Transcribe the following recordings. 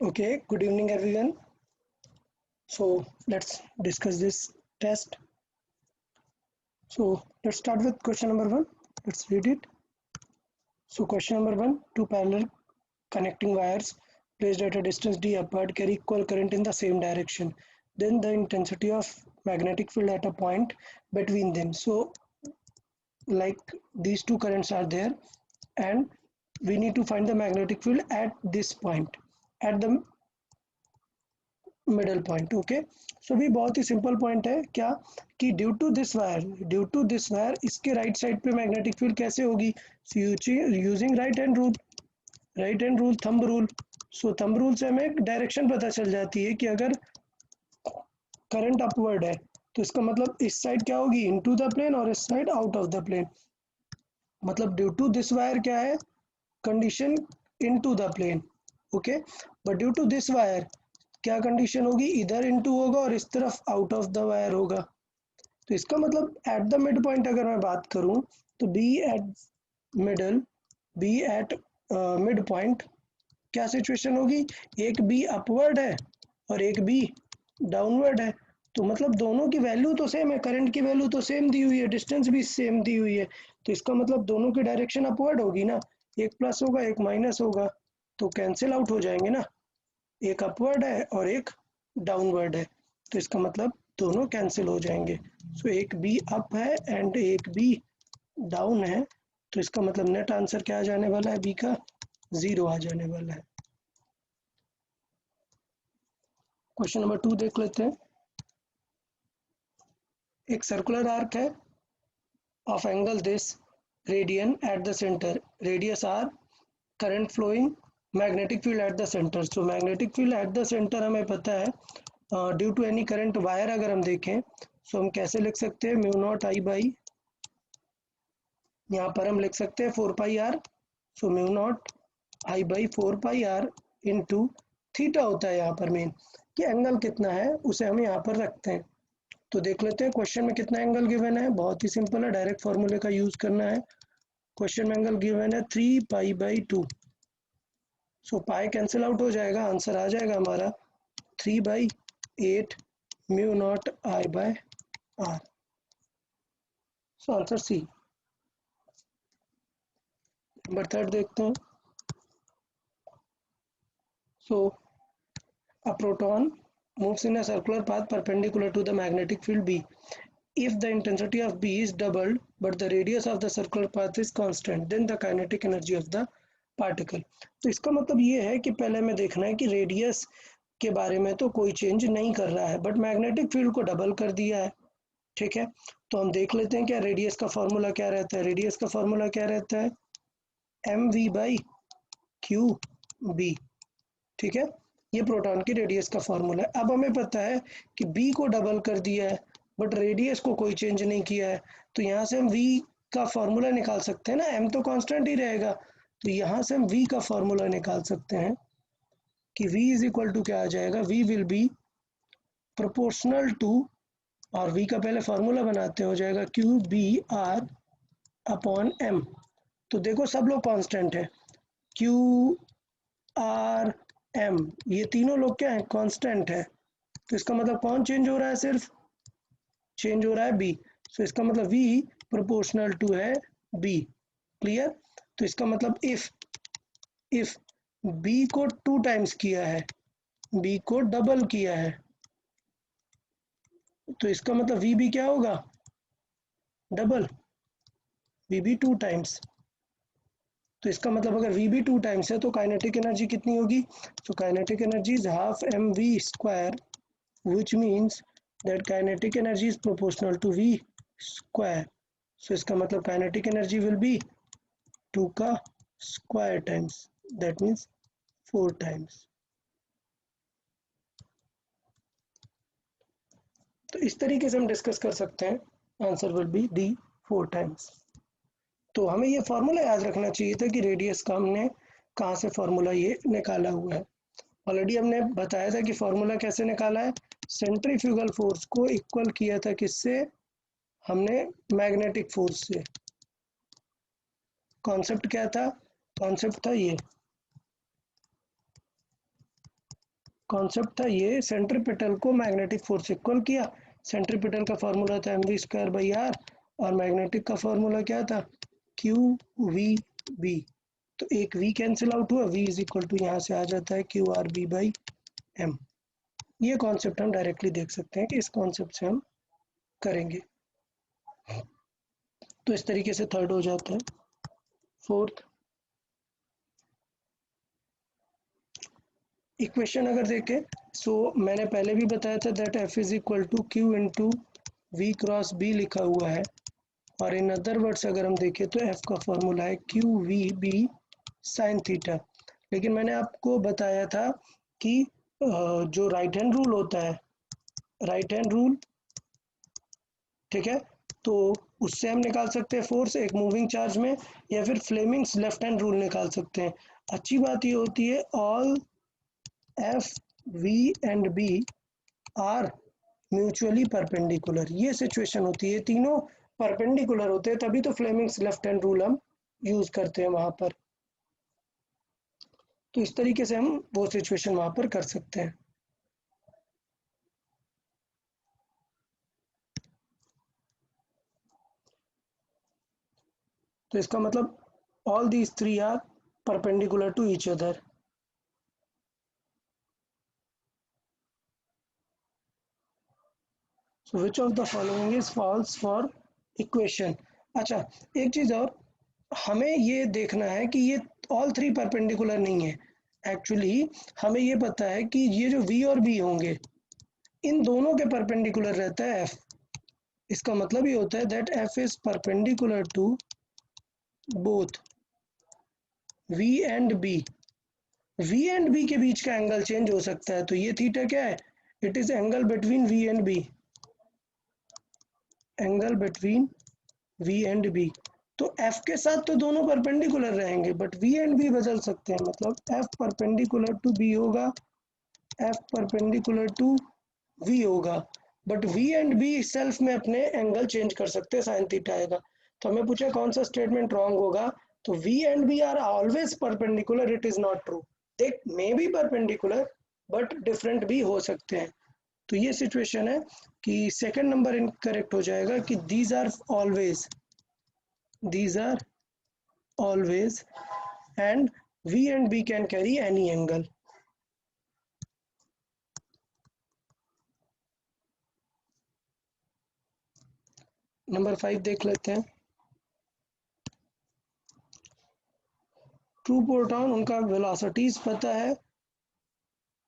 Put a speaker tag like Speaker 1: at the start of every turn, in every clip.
Speaker 1: Okay, good evening everyone. So let's discuss this test. So let's start with question number one. Let's read it. So question number one, two parallel connecting wires placed at a distance d apart carry equal current in the same direction. Then the intensity of magnetic field at a point between them. So like these two currents are there and we need to find the magnetic field at this point, at the middle point okay so भी बहुत ही simple point है क्या कि due to this wire इसके right side पे magnetic field कैसे होगी using right hand rule thumb rule so thumb rule से हमें डायरेक्शन पता चल जाती है कि अगर करंट अपवर्ड है तो इसका मतलब इस साइड क्या होगी इनटू द प्लेन और इस side out of the plane मतलब ड्यू टू दिस वायर क्या है condition into the plane okay but due to this wire क्या कंडीशन होगी इधर इनटू होगा और इस तरफ आउट ऑफ द वायर होगा तो इसका मतलब एट द मिड पॉइंट अगर मैं बात करूं तो B at middle B at mid point क्या सिचुएशन होगी एक बी अपवर्ड है और एक बी डाउनवर्ड है तो मतलब दोनों की वैल्यू तो सेम है करंट की वैल्यू तो सेम दी हुई है डिस्टेंस भी सेम दी हुई है तो इसका मतलब दोनों की डायरेक्शन अपवर्ड होगी ना एक प्लस होगा एक माइनस होगा तो कैंसिल आउट हो जाएंगे ना एक अपवर्ड है और एक डाउनवर्ड है तो इसका मतलब दोनों कैंसिल हो जाएंगे सो एक बी अप है एंड एक बी डाउन है तो इसका मतलब नेट आंसर क्या आ जाने वाला है बी का 0 आ जाने वाला है क्वेश्चन नंबर 2 देख लेते हैं एक सर्कुलर आर्क है of angle this radian at the center radius r current flowing magnetic field at the center so magnetic field at the center हमें पता है due to any current wire अगर हम देखें सो हम कैसे लिख सकते हैं म्यू नॉट आई बाई यहाँ पर हम लिख सकते हैं 4 pi r so mu not I by 4 pi r into theta होता है यहाँ पर मेन कि एंगल कितना है उसे हम यहाँ पर रखते हैं तो देख लेते हैं क्वेश्चन में कितना एंगल गिवन है बहुत ही सिंपल है डायरेक्ट फॉर्मूले का यूज करना है क्वेश्चन में एंगल गिवन है 3 pi by 2 so pi cancel out हो जाएगा आंसर आ जाएगा हमारा 3/8 mu not I by R so answer C number third देखते हैं सो a proton moves in a circular path perpendicular to the magnetic field B if the intensity of B is doubled but the radius of the circular path is constant then the kinetic energy of the particle तो इसका मतलब ये है कि पहले हमें देखना है कि रेडियस के बारे में तो कोई चेंज नहीं कर रहा है बट मैग्नेटिक फील्ड को डबल कर दिया है ठीक है तो हम देख लेते हैं क्या रेडियस का फॉर्मूला क्या रहता है रेडियस का फॉर्मूला क्या रहता है M V by Q B ठीक है ये प्रोटॉन की रेडियस का फॉर्मूला है अब हमें पता है कि बी को डबल कर दिया है बट रेडियस को कोई चेंज नहीं किया है तो यहाँ से हम वी का फॉर्मूला निकाल सकते हैं ना एम तो कांस्टेंट ही रहेगा तो यहाँ से हम वी का फॉर्मूला निकाल सकते हैं कि v इज इक्वल टू क्या आ जाएगा v will be proportional to और v का पहले फॉर्मूला बनाते हो जाएगा Q B R upon M तो देखो सब लोग कांस्टेंट है क्यू आर एम ये तीनों लोग क्या है कांस्टेंट है तो इसका मतलब कौन चेंज हो रहा है सिर्फ चेंज हो रहा है बी सो इसका मतलब v प्रोपोर्शनल टू है b क्लियर तो इसका मतलब इफ b को 2 टाइम्स किया है b को डबल किया है तो इसका मतलब v भी क्या होगा डबल v भी 2 टाइम्स तो इसका मतलब अगर v भी 2 टाइम्स है तो काइनेटिक एनर्जी कितनी होगी तो kinetic energy is half M V square which means that kinetic energy is proportional to v square so इसका मतलब kinetic energy will be 2 का square times that means 4 times तो इस तरीके से हम डिस्कस कर सकते हैं answer will be D 4 times तो हमें ये फॉर्मूला याद रखना चाहिए था कि रेडियस का हमने कहाँ से फॉर्मूला ये निकाला हुआ है ऑलरेडी हमने बताया था कि फॉर्मूला कैसे निकाला है सेंट्रीफ्यूगल फोर्स को इक्वल किया था किससे हमने मैग्नेटिक फोर्स से कॉन्सेप्ट क्या था कॉन्सेप्ट था ये कॉन्सेप्ट था ये, सेंट्रीपिटल को मैग्नेटिक फोर्स इक्वल किया। सेंट्रीपिटल का फॉर्मूला था mv²/r और मैग्नेटिक का फॉर्मूला क्या था, qvb। तो एक v कैंसिल आउट हुआ, v इज इक्वल टू यहाँ से आ जाता है qrb/m। ये कॉन्सेप्ट हम डायरेक्टली देख सकते हैं कि इस कॉन्सेप्ट से हम करेंगे। तो इस तरीके से थर्ड हो जाता है। फोर्थ इक्वेशन अगर देखें, सो मैंने पहले भी बताया था that F is equal to Q into V cross B लिखा हुआ है, और इन अदर वर्ड्स अगर हम देखें तो एफ का फॉर्मूला है Q V B sine theta. लेकिन मैंने आपको बताया था कि जो राइट हैंड रूल होता है, राइट हैंड रूल, ठीक है, तो उससे हम निकाल सकते हैं फोर्स एक मूविंग चार्ज में, या फिर फ्लेमिंग्स लेफ्ट हैंड रूल निकाल सकते हैं। अच्छी बात ये होती है all F V and B are mutually perpendicular, ये सिचुएशन होती है, तीनों परपेंडिकुलर होते हैं, तभी तो फ्लेमिंग्स लेफ्ट हैंड रूल हम यूज करते हैं वहां पर। तो इस तरीके से हम वो सिचुएशन वहां पर कर सकते हैं। तो इसका मतलब all these three are perpendicular to each other. So which of the following is false for equation. अच्छा, एक चीज और, हमें ये देखना है कि ये ऑल थ्री परपेंडिकुलर नहीं है। एक्चुअली हमें ये पता है कि ये जो v और b होंगे, इन दोनों के परपेंडिकुलर रहता है f। इसका मतलब ये होता है that f is perpendicular to both v and b। v and b के बीच का एंगल चेंज हो सकता है, तो ये थीटा क्या है, it is angle between v and b, angle between v and b। तो f के साथ तो दोनों परपेंडिकुलर रहेंगे, बट v एंड b बदल सकते हैं, मतलब f परपेंडिकुलर टू b होगा, f परपेंडिकुलर टू v होगा, but v and b self में अपने एंगल चेंज कर सकते हैं, साइन थीटा आएगा। तो हमें पूछा कौन सा स्टेटमेंट रॉन्ग होगा, तो v and b are always perpendicular, it is not true. They may be perpendicular but different भी हो सकते हैं। तो ये सिचुएशन है कि सेकंड नंबर इनकरेक्ट हो जाएगा कि these are always and v and b can carry any angle। Number 5 देख लेते हैं। ट्रू प्रोटॉन, उनका वेलोसिटीज पता है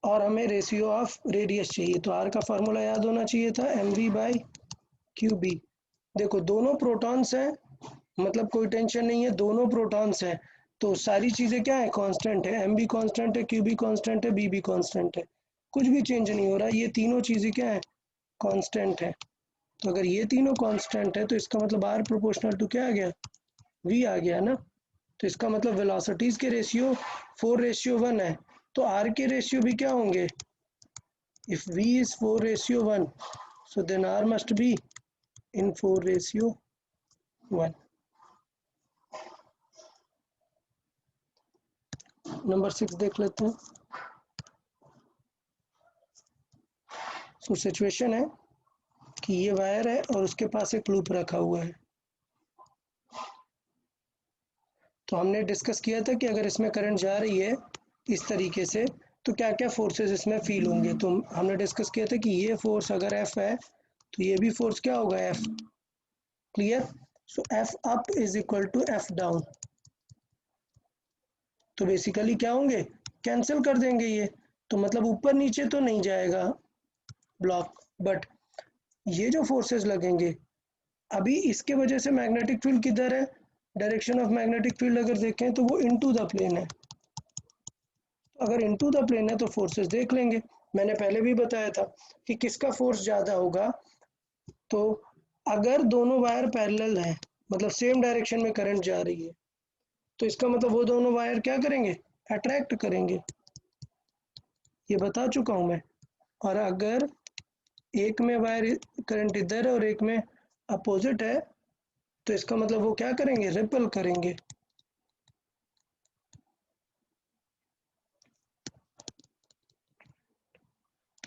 Speaker 1: और हमें रेशियो ऑफ रेडियस चाहिए, तो आर का फॉर्मूला याद होना चाहिए था mv/qb। देखो दोनों प्रोटॉन्स हैं, मतलब कोई टेंशन नहीं है, दोनों प्रोटॉन्स हैं, तो सारी चीजें क्या है, कांस्टेंट है, एम बी कांस्टेंट है, क्यू बी कांस्टेंट है, बी भी कांस्टेंट है, कुछ भी चेंज नहीं हो रहा, ये तीनों चीजें क्या है, कांस्टेंट है। तो अगर ये तीनों कांस्टेंट है तो इसका मतलब आर प्रोपोर्शनल टू क्या आ गया, वी आ गया ना। तो इसका मतलब वेलोसिटीज के रेशियो 4:1 है, तो आर के रेशियो भी क्या होंगे, if v is 4:1 so then r must be in 4:1। Number 6 देख लेते हैं। सो सिचुएशन है कि ये वायर है और उसके पास एक लूप रखा हुआ है। तो हमने डिस्कस किया था कि अगर इसमें करंट जा रही है इस तरीके से तो क्या क्या फोर्सेस इसमें फील होंगे। तो हमने डिस्कस किया था कि ये फोर्स अगर एफ है तो ये भी फोर्स क्या होगा, F. Clear. So F up is equal to F down. तो बेसिकली क्या होंगे, कैंसिल कर देंगे ये, तो मतलब ऊपर नीचे तो नहीं जाएगा ब्लॉक, बट ये जो फोर्सेस लगेंगे, अभी इसके वजह से मैग्नेटिक फील्ड किधर है, डायरेक्शन ऑफ मैग्नेटिक फील्ड अगर देखें तो वो इनटू द प्लेन है। तो अगर इनटू द प्लेन है तो फोर्सेस देख लेंगे। मैंने पहले भी बताया था कि किसका फोर्स ज़्यादा होगा, तो अगर दोनों वायर पैरेलल है, मतलब सेम डायरेक्शन में करंट जा रही है, तो इसका मतलब वो दोनों वायर क्या करेंगे, अट्रैक्ट करेंगे, ये बता चुका हूँ मैं। और अगर एक में वायर करंट इधर है और एक में अपोजिट है, तो इसका मतलब वो क्या करेंगे, रिपल करेंगे।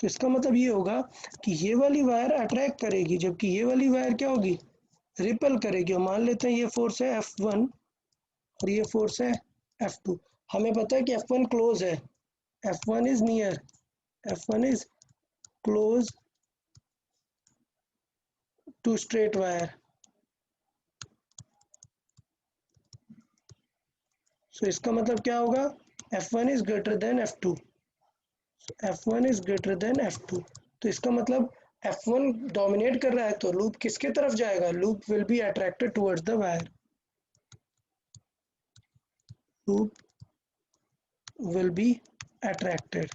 Speaker 1: तो इसका मतलब ये होगा कि ये वाली वायर अट्रैक्ट करेगी, जबकि ये वाली वायर क्या होगी, रिपेल करेगी। और मान लेते हैं ये फोर्स है F1 और ये फोर्स है F2। हमें पता है कि F1 क्लोज है, F1 is near, F1 is close to straight wire. So इसका मतलब क्या होगा, F1 is greater than F2, F1 is greater than F2। तो इसका मतलब F1 डोमिनेट कर रहा है, तो लूप किसके तरफ जाएगा, loop will be attracted towards the wire, loop will be attracted.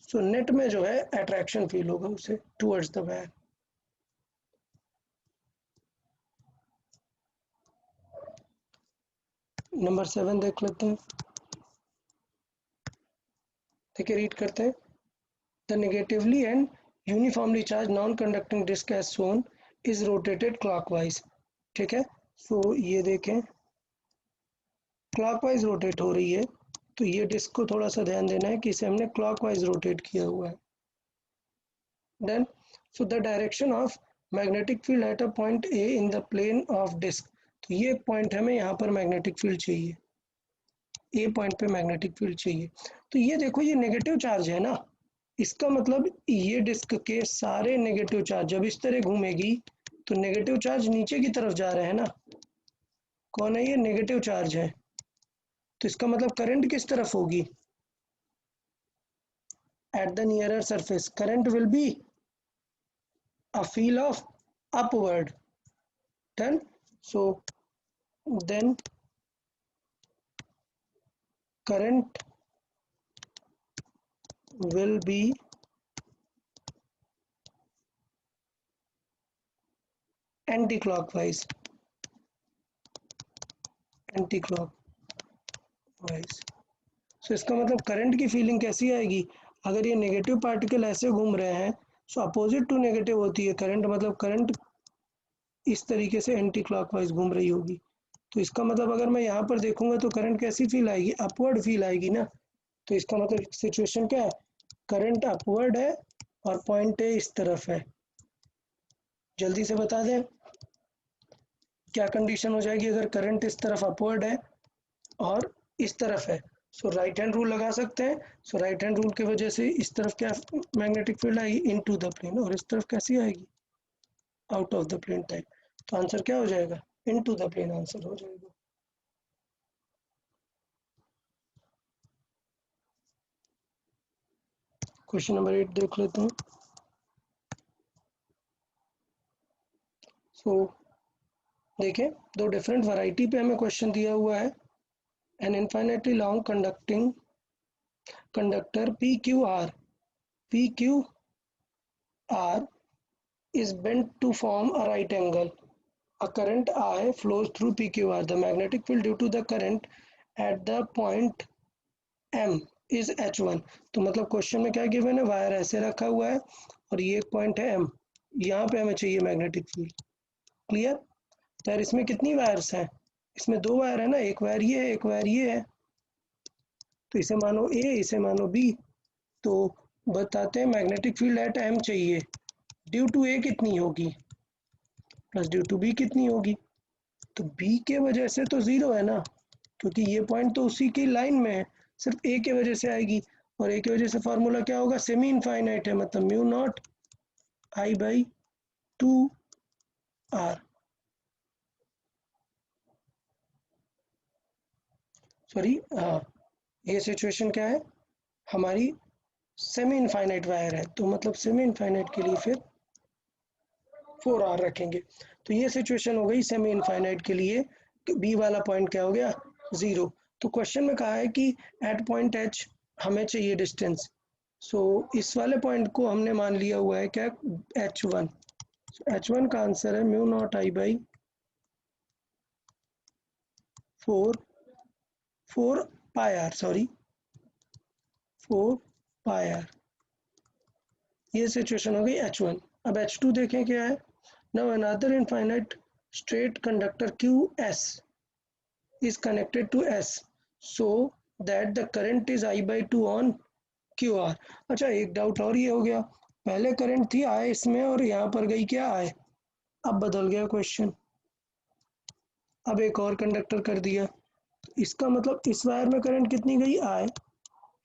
Speaker 1: So net में जो है अट्रैक्शन फील होगा उसे टुवर्ड्स द वायर। नंबर 7 देख लेते हैं, देखिए रीड करते हैं। The negatively and uniformly charge non conducting disc as shown is rotated clockwise. ठीक है, सो ये देखें क्लॉकवाइज रोटेट हो रही है, तो ये डिस्क को थोड़ा सा ध्यान देना है कि इसे हमने क्लॉकवाइज रोटेट किया हुआ है। Then so the direction of magnetic field at a point A in the plane of disc. तो ये एक पॉइंट हमें यहाँ पर मैग्नेटिक फील्ड चाहिए, ए पॉइंट पे मैग्नेटिक फील्ड चाहिए। तो ये देखो ये नेगेटिव चार्ज है ना, इसका मतलब ये डिस्क के सारे नेगेटिव चार्ज जब इस तरह घूमेगी तो नेगेटिव चार्ज नीचे की तरफ जा रहे हैं ना। कौन है ये, नेगेटिव चार्ज है। तो इसका मतलब करंट किस तरफ होगी, at the nearer surface current will be a field of upward. Then so then current will be anti-clockwise, anti-clockwise। सो इसका मतलब करंट की फीलिंग कैसी आएगी, अगर ये नेगेटिव पार्टिकल ऐसे घूम रहे हैं सो अपोजिट टू नेगेटिव होती है करंट, मतलब करंट इस तरीके से एंटी क्लॉकवाइज घूम रही होगी। तो इसका मतलब अगर मैं यहाँ पर देखूंगा तो करंट कैसी फील आएगी, अपवर्ड फील आएगी ना। तो इसका मतलब सिचुएशन क्या है, करंट अपवर्ड है और पॉइंट ए इस तरफ है। जल्दी से बता दें क्या कंडीशन हो जाएगी अगर करंट इस तरफ अपवर्ड है और इस तरफ है। सो राइट हैंड रूल लगा सकते हैं। सो राइट हैंड रूल की वजह से इस तरफ क्या मैग्नेटिक फील्ड आएगी, इनटू द प्लेन, और इस तरफ कैसी आएगी, out of the plane type. तो आंसर क्या हो जाएगा, इनटू द प्लेन आंसर हो जाएगा। क्वेश्चन नंबर 8 देख लेते हैं। सो देखें दो डिफरेंट वैरायटी पे हमें क्वेश्चन दिया हुआ है। An infinitely long conducting conductor PQR is bent to form a right angle. A current I flows through PQR. The magnetic field due to the current at the point M is H1। तो मतलब question में क्या given है, wire ऐसे रखा हुआ है और ये एक पॉइंट है M, यहाँ पे हमें चाहिए मैग्नेटिक फील्ड। क्लियर। तो यार इसमें कितनी वायर्स हैं, इसमें दो वायर है ना, एक वायर ये है एक वायर ये है। तो इसे मानो A इसे मानो B। तो बताते हैं मैग्नेटिक फील्ड एट M चाहिए, ड्यू टू A कितनी होगी प्लस ड्यू टू B कितनी होगी। तो B के वजह से तो ज़ीरो है ना, क्योंकि ये पॉइंट तो उसी की लाइन में है, सिर्फ A के वजह से आएगी। और A की वजह से फार्मूला क्या होगा, सेमी इनफाइनाइट है, मतलब mu naught I by 2R। Sorry हाँ, ये सिचुएशन क्या है हमारी, सेमी इनफाइनाइट वायर है, तो मतलब सेमी इनफाइनाइट के लिए फिर 4R रखेंगे। तो ये सिचुएशन हो गई सेमी इनफाइनाइट के लिए। बी वाला पॉइंट क्या हो गया, ज़ीरो। तो क्वेश्चन में कहा है कि एट पॉइंट एच हमें चाहिए डिस्टेंस। सो इस वाले पॉइंट को हमने मान लिया हुआ है क्या, H1। H1 का आंसर है mu naught I by 4 pi R, sorry 4 pi R. ये सिचुएशन हो गई H1। अब H2 देखें क्या है। Now another infinite straight conductor QS is connected to S so that the current is I by 2 on Q R. अच्छा, एक doubt और ये हो गया, पहले करंट थी आई इसमें और यहाँ पर गई क्या आई, अब बदल गया क्वेश्चन। अब एक और कंडक्टर कर दिया, इसका मतलब इस वायर में करंट कितनी गई आई,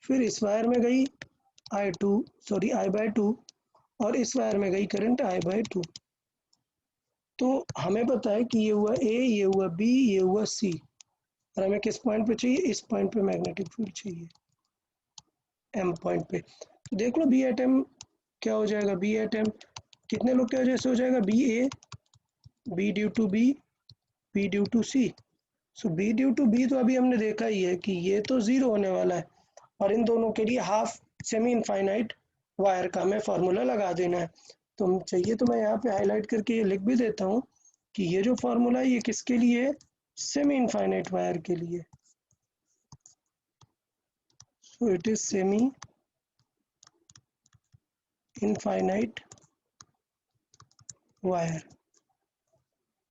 Speaker 1: फिर इस वायर में गई आई बाय टू और इस वायर में गई करंट आई बाय टू। तो हमें पता है कि ये हुआ ए, ये हुआ बी, ये हुआ सी, और हमें किस पॉइंट पे चाहिए, इस पॉइंट पे मैग्नेटिक फील्ड चाहिए, एम पॉइंट पे। तो देख लो बी एट एम क्या हो जाएगा, बी एट एम कितने लोग की वजह से हो जाएगा, B A, B due to B, B due to C. So B due to B तो अभी हमने देखा ही है कि ये तो ज़ीरो होने वाला है, और इन दोनों के लिए हाफ सेमी इनफाइनाइट वायर का हमें फार्मूला लगा देना है। तो चाहिए तो मैं यहाँ पे हाईलाइट करके ये लिख भी देता हूँ कि ये जो फार्मूला है ये किसके लिए है, सेमी इनफाइनाइट वायर के लिए। So it is semi infinite wire.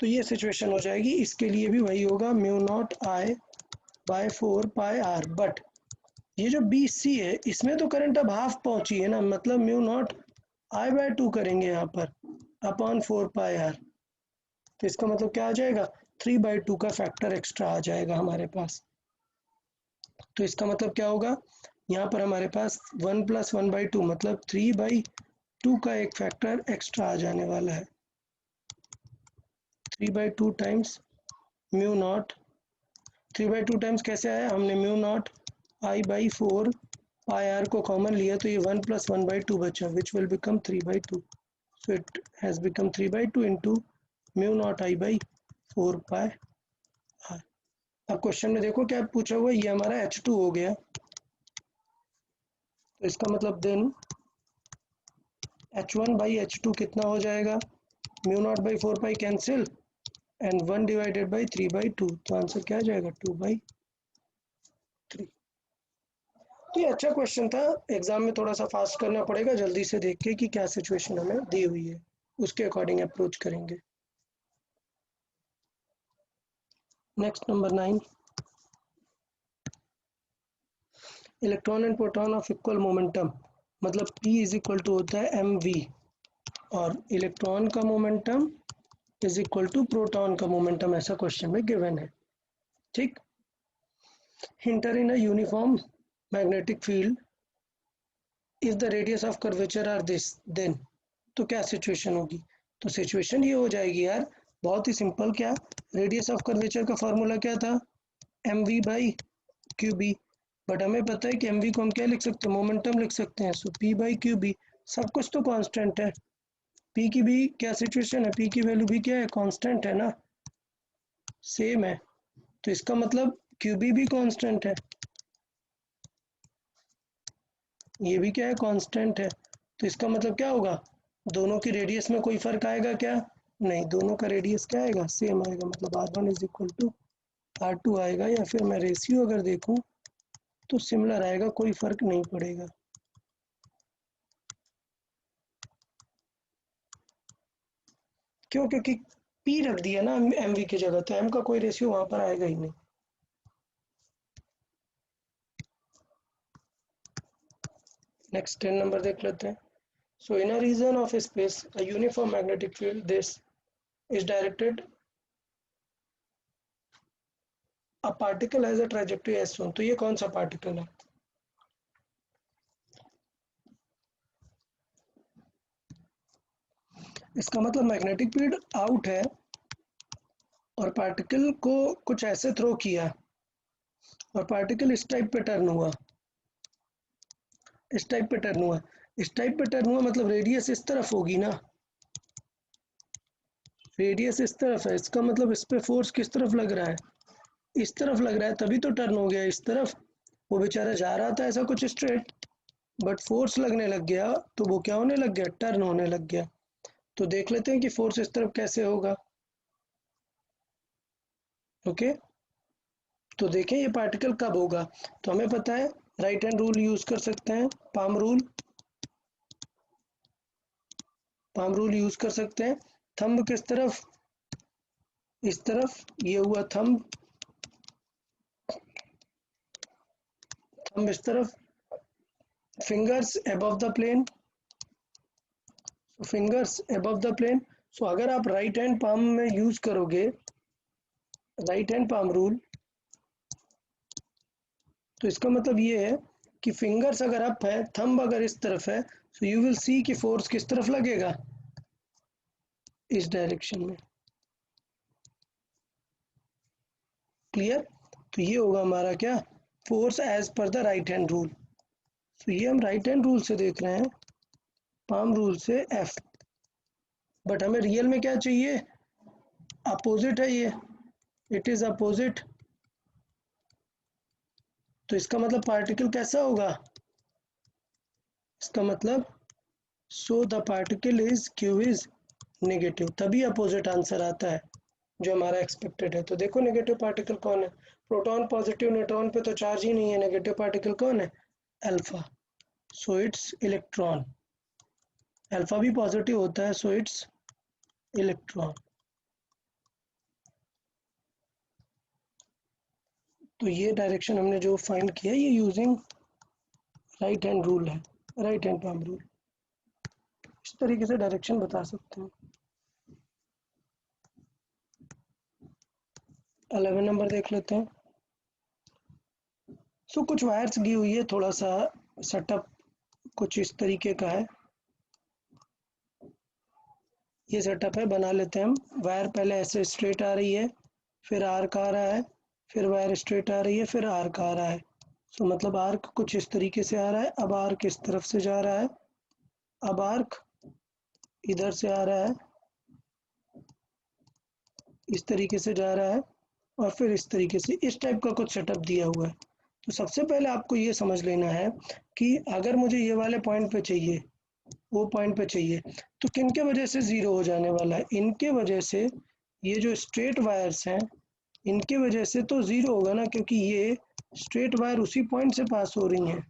Speaker 1: तो ये सिचुएशन हो जाएगी, इसके लिए भी वही होगा, mu not I by 4 pi R. But ये जो बी सी है इसमें तो करंट अब हाफ पहुंची है ना, मतलब म्यू नॉट आई बाय 2 करेंगे यहाँ पर अपॉन 4 पाई आर। तो इसका मतलब क्या आ जाएगा, 3/2 का फैक्टर एक्स्ट्रा आ जाएगा हमारे पास। तो इसका मतलब क्या होगा, यहाँ पर हमारे पास 1+1/2 मतलब 3/2 का एक फैक्टर एक्स्ट्रा आ जाने वाला है। 3/2 टाइम्स म्यू नॉट, 3/2 टाइम्स कैसे आया, हमने mu naught I/4 pi R को कॉमन लिया तो ये 1+1/2 बचा, which will become 3/2। So it has become 3/2 into mu naught I/4 pi R. अब क्वेश्चन में देखो क्या पूछा हुआ है, ये हमारा H2 हो गया, तो इसका मतलब देन H1/H2 कितना हो जाएगा, mu nought by 4 pi cancel and 1 divided by 3/2, तो आंसर क्या आ जाएगा 2/3। तो ये अच्छा क्वेश्चन था, एग्जाम में थोड़ा सा फास्ट करना पड़ेगा, जल्दी से देख के कि क्या सिचुएशन हमें दी हुई है उसके अकॉर्डिंग अप्रोच करेंगे। Next number 9, electron and proton of equal momentum, मतलब P इज इक्वल टू होता है mv, और इलेक्ट्रॉन का momentum is equal to proton का मोमेंटम, ऐसा क्वेश्चन में गिवन है। ठीक, enter in a uniform magnetic field if the radius of curvature are this then, तो क्या सिचुएशन होगी, तो सिचुएशन ये हो जाएगी यार, बहुत ही सिंपल, क्या रेडियस ऑफ कर्वेचर का फॉर्मूला क्या था, mv/qb, बट हमें पता है कि mv को हम क्या लिख सकते हैं, मोमेंटम लिख सकते हैं, सो p/qb, सब कुछ तो कांस्टेंट है, p की भी क्या सिचुएशन है, p की वैल्यू भी क्या है, कांस्टेंट है ना, सेम है, तो इसका मतलब qb भी कांस्टेंट है, ये भी क्या है, कांस्टेंट है, तो इसका मतलब क्या होगा, दोनों की रेडियस में कोई फर्क आएगा क्या, नहीं, दोनों का रेडियस क्या आएगा, सेम आएगा, मतलब r1 is equal to r2 आएगा, या फिर मैं रेशियो अगर देखूं तो सिमिलर आएगा, कोई फर्क नहीं पड़ेगा। क्यों, क्योंकि p रख दिया ना mv की जगह, तो m का कोई रेशियो वहां पर आएगा ही नहीं। नेक्स्ट 10 नंबर देख लेते हैं। So in a region of space a uniform magnetic field this is directed a particle has a trajectory as one, तो ये कौन सा पार्टिकल है, इसका मतलब मैग्नेटिक फील्ड आउट है और पार्टिकल को कुछ ऐसे थ्रो किया और पार्टिकल इस टाइप पे टर्न हुआ, इस टाइप पे टर्न हुआ, इस टाइप पे टर्न हुआ, मतलब रेडियस इस तरफ होगी ना, रेडियस इस तरफ है, इसका मतलब इस पे फोर्स किस तरफ लग रहा है, इस तरफ लग रहा है, तभी तो टर्न हो गया इस तरफ। वो बेचारा जा रहा था ऐसा कुछ स्ट्रेट, बट फोर्स लगने लग गया तो वो क्या होने लग गया, टर्न होने लग गया। तो देख लेते हैं कि फोर्स इस तरफ कैसे होगा। ओके, तो देखें ये पार्टिकल कब होगा, तो हमें पता है राइट हैंड रूल यूज कर सकते हैं, palm rule, palm rule use कर सकते हैं। थंब किस तरफ, इस तरफ, ये हुआ थंब, थंब इस तरफ, fingers above the plane, fingers above the plane. So अगर आप राइट हैंड पाम में यूज करोगे राइट हैंड पाम रूल, तो इसका मतलब ये है कि फिंगर्स अगर अप है, थंब अगर इस तरफ है, सो यू विल सी कि फोर्स किस तरफ लगेगा, इस डायरेक्शन में। क्लियर? तो ये होगा हमारा क्या, force as per the right hand rule. तो ये हम राइट हैंड रूल से देख रहे हैं, पाम रूल से एफ। बट हमें रियल में क्या चाहिए, अपोजिट है ये, इट इज अपोजिट। तो इसका मतलब पार्टिकल कैसा होगा, इसका मतलब so the particle is Q is negative, तभी अपोजिट आंसर आता है जो हमारा एक्सपेक्टेड है। तो देखो नेगेटिव पार्टिकल कौन है, प्रोटॉन पॉजिटिव, न्यूट्रॉन पे तो चार्ज ही नहीं है, नेगेटिव पार्टिकल कौन है, alpha. So it's electron, alpha भी पॉजिटिव होता है, सो इट्स इलेक्ट्रॉन। तो ये डायरेक्शन हमने जो फाइंड किया ये यूजिंग राइट हैंड रूल है, राइट हैंड पाम रूल। इस तरीके से डायरेक्शन बता सकते हैं। 11 नंबर देख लेते हैं। सो कुछ वायर्स दी हुई है, थोड़ा सा सेटअप कुछ इस तरीके का है, ये सेटअप है, बना लेते हैं हम। वायर पहले ऐसे स्ट्रेट आ रही है, फिर आर्क आ रहा है, फिर वायर स्ट्रेट आ रही है, फिर आर्क आ रहा है। सो मतलब आर्क कुछ इस तरीके से आ रहा है, अब आर्क इस तरफ से जा रहा है, अब आर्क इधर से आ रहा है, इस तरीके से जा रहा है, और फिर इस तरीके से, इस टाइप का कुछ सेटअप दिया हुआ है। तो सबसे पहले आपको ये समझ लेना है कि अगर मुझे ये वाले पॉइंट पे चाहिए, वो पॉइंट पे चाहिए, तो किन के वजह से ज़ीरो हो जाने वाला है, इनके वजह से। ये जो स्ट्रेट वायर्स हैं इनके वजह से तो ज़ीरो होगा ना, क्योंकि ये स्ट्रेट वायर उसी पॉइंट से पास हो रही हैं।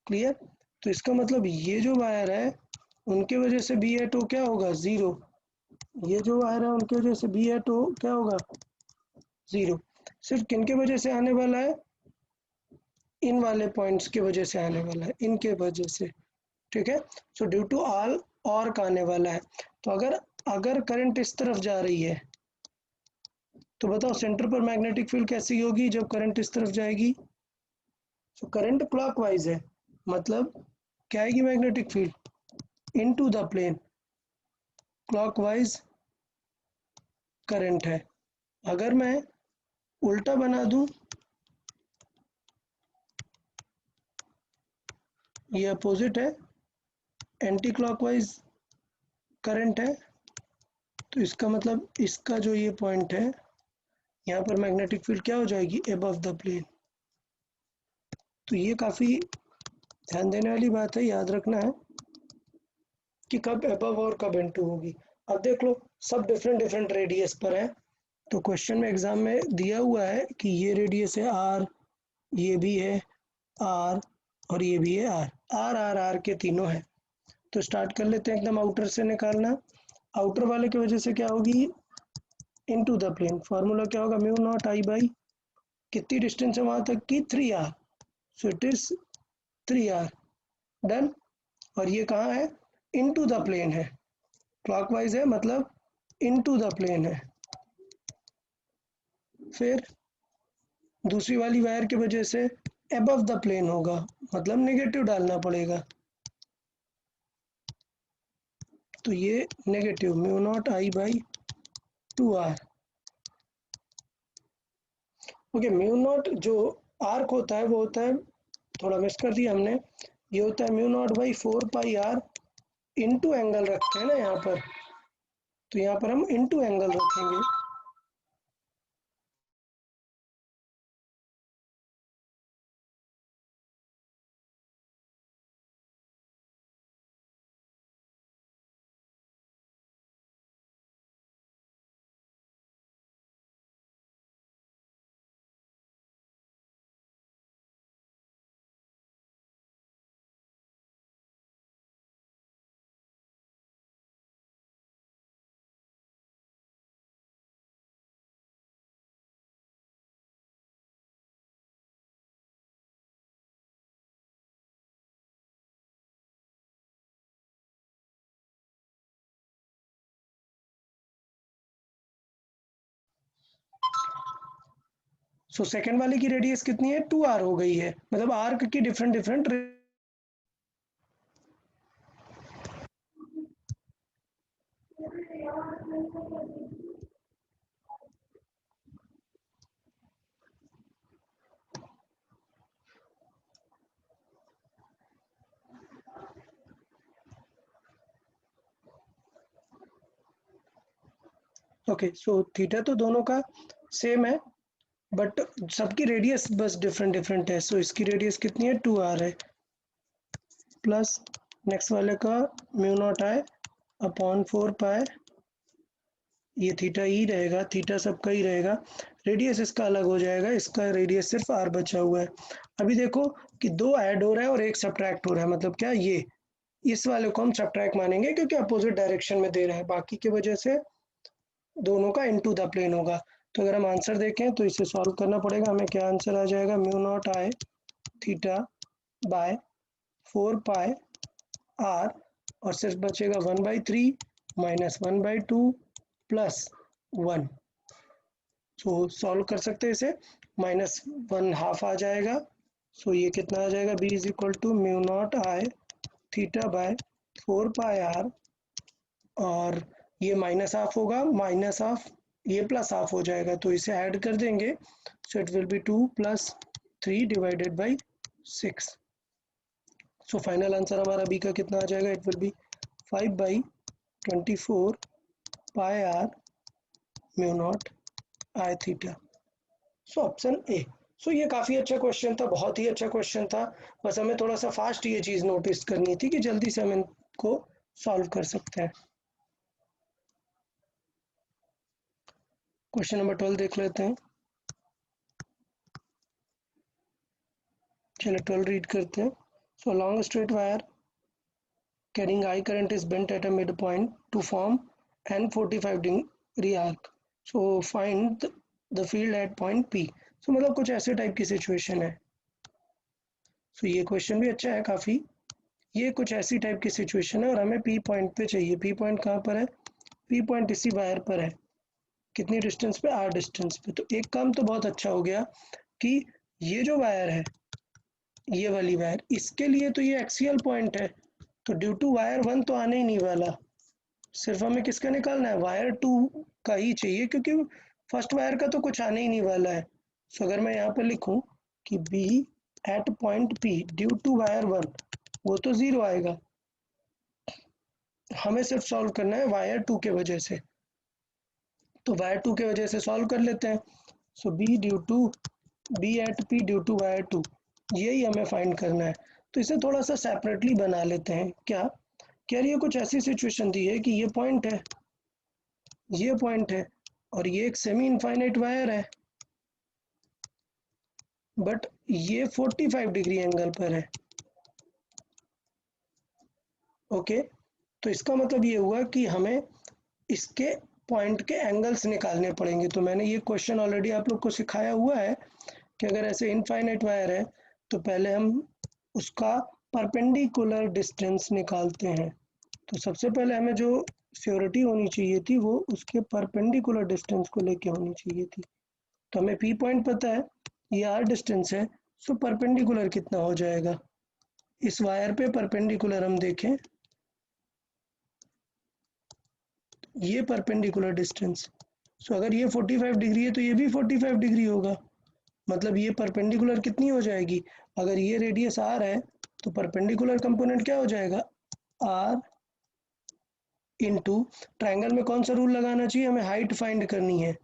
Speaker 1: क्लियर? तो इसका मतलब ये जो वायर है उनके वजह से बी एट ओ क्या होगा, ज़ीरो। ये जो वायर है उनकी वजह से बी एट ओ क्या होगा, ज़ीरो। सिर्फ किन के वजह से आने वाला है, इन वाले पॉइंट्स की वजह से आने वाला है, इनके वजह से। ठीक है? सो ड्यू टू ऑल और का आने वाला है। तो अगर अगर करंट इस तरफ जा रही है, तो बताओ सेंटर पर मैग्नेटिक फील्ड कैसी होगी जब करंट इस तरफ जाएगी। सो करंट क्लॉकवाइज है, मतलब क्या आएगी magnetic field, into the plane, clockwise current है। अगर मैं उल्टा बना दूं, ये अपोजिट है, एंटी क्लॉकवाइज करंट है, तो इसका मतलब इसका जो ये पॉइंट है, यहाँ पर मैग्नेटिक फील्ड क्या हो जाएगी, एबव द प्लेन। तो ये काफ़ी ध्यान देने वाली बात है, याद रखना है कि कब एबव और कब इनटू होगी। अब देख लो, सब डिफरेंट डिफरेंट रेडियस पर है। तो क्वेश्चन में एग्जाम में दिया हुआ है कि ये रेडियस है आर, ये भी है आर, और ये भी है आर, आर आर आर के तीनों है। तो स्टार्ट कर लेते हैं एकदम आउटर से निकालना। आउटर वाले की वजह से क्या होगी, इनटू द प्लेन, फार्मूला क्या होगा, म्यू नॉट आई बाई, कितनी डिस्टेंस है वहां तक की, 3r। So it is 3r। Done. और ये कहाँ है, इनटू द प्लेन है, क्लॉकवाइज है मतलब इनटू द प्लेन है। फिर दूसरी वाली वायर की वजह से अबव द प्लेन होगा, मतलब नेगेटिव डालना पड़ेगा। तो ये negative mu naught I by 2r। Okay, mu naught जो आर्क होता है वो होता है, थोड़ा मिस कर दिया हमने, ये होता है mu nought by 4 pi r, into angle रखते हैं ना यहाँ पर, तो यहाँ पर हम इनटू एंगल रखेंगे। सो सेकंड वाले की रेडियस कितनी है, 2r हो गई है, मतलब आर्क की different different. Okay, so theta तो दोनों का सेम है, बट सबकी रेडियस बस डिफरेंट डिफरेंट है। सो इसकी रेडियस कितनी है, 2r है, प्लस नेक्स्ट वाले का म्यू नॉट आई अपॉन 4 पाई, ये थीटा ई रहेगा, थीटा सबका ही रहेगा, रेडियस इसका अलग हो जाएगा, इसका रेडियस सिर्फ r बचा हुआ है। अभी देखो कि दो ऐड हो रहा है और एक सब्ट्रैक्ट हो रहा है, मतलब क्या, ये इस वाले को हम सब्ट्रैक्ट मानेंगे क्योंकि अपोजिट डायरेक्शन में दे रहा है, बाकी की वजह से दोनों का इनटू द प्लेन होगा। तो अगर हम आंसर देखें तो इसे सॉल्व करना पड़ेगा, हमें क्या आंसर आ जाएगा, mu not I theta by 4 pi R, और सिर्फ बचेगा 1/3 माइनस 1/2 प्लस 1। सो सॉल्व कर सकते हैं इसे, -1/2 आ जाएगा। सो ये कितना आ जाएगा, b is equal to mu not I theta by 4 pi R, और ये -1/2 होगा, -1/2 ये +1/2 हो जाएगा, तो इसे ऐड कर देंगे। So it will be 2 + 3 divided by 6। So final answer हमारा बी का कितना आ जाएगा, it will be 5/24 pi r mu not I theta. So option A. So ये काफ़ी अच्छा क्वेश्चन था, बहुत ही अच्छा क्वेश्चन था, बस हमें थोड़ा सा फास्ट ये चीज़ नोटिस करनी थी कि जल्दी से हम इनको सॉल्व कर सकते हैं। क्वेश्चन नंबर 12 देख लेते हैं। चलिए 12 रीड करते हैं। So long straight wire carrying I current is bent at a midpoint to form an 45-degree arc. So find the field at point P. So मतलब कुछ ऐसे टाइप की सिचुएशन है। सो ये क्वेश्चन भी अच्छा है काफ़ी। ये कुछ ऐसी टाइप की सिचुएशन है और हमें P पॉइंट पे चाहिए। P पॉइंट कहाँ पर है, P पॉइंट इसी वायर पर है, कितनी डिस्टेंस पे, R डिस्टेंस पे। तो एक काम तो बहुत अच्छा हो गया कि ये जो वायर है, ये वाली वायर, इसके लिए तो ये एक्सियल पॉइंट है, तो ड्यू टू वायर 1 तो आने ही नहीं वाला, सिर्फ हमें किसका निकालना है, वायर 2 का ही चाहिए, क्योंकि फर्स्ट वायर का तो कुछ आने ही नहीं वाला है। सो अगर मैं यहाँ पर लिखूं कि B at point P due to wire 1, वो तो 0 आएगा, हमें सिर्फ सॉल्व करना है वायर 2 के वजह से। तो वायर 2 के वजह से सॉल्व कर लेते हैं। So B at P due to wire 2, यही हमें फाइंड करना है। तो इसे थोड़ा सा सेपरेटली बना लेते हैं। क्या यार, ये कुछ ऐसी सिचुएशन दी है कि ये पॉइंट है, ये पॉइंट है, और ये एक सेमी इनफाइनाइट वायर है, बट ये 45 डिग्री एंगल पर है। ओके, तो इसका मतलब ये हुआ कि हमें इसके पॉइंट के एंगल्स निकालने पड़ेंगे। तो मैंने ये क्वेश्चन ऑलरेडी आप लोग को सिखाया हुआ है कि अगर ऐसे इनफाइनाइट वायर है तो पहले हम उसका परपेंडिकुलर डिस्टेंस निकालते हैं। तो सबसे पहले हमें जो श्योरिटी होनी चाहिए थी वो उसके परपेंडिकुलर डिस्टेंस को लेके होनी चाहिए थी। तो हमें पी पॉइंट पता है, ये आर डिस्टेंस है, सो परपेंडिकुलर कितना हो जाएगा, इस वायर पे परपेंडिकुलर हम देखें, ये परपेंडिकुलर डिस्टेंस। सो अगर ये 45 डिग्री है तो ये भी 45 डिग्री होगा, मतलब ये परपेंडिकुलर कितनी हो जाएगी, अगर ये रेडियस आर है तो परपेंडिकुलर कंपोनेंट क्या हो जाएगा, आर इंटू, ट्रायंगल में कौन सा रूल लगाना चाहिए, हमें हाइट फाइंड करनी है।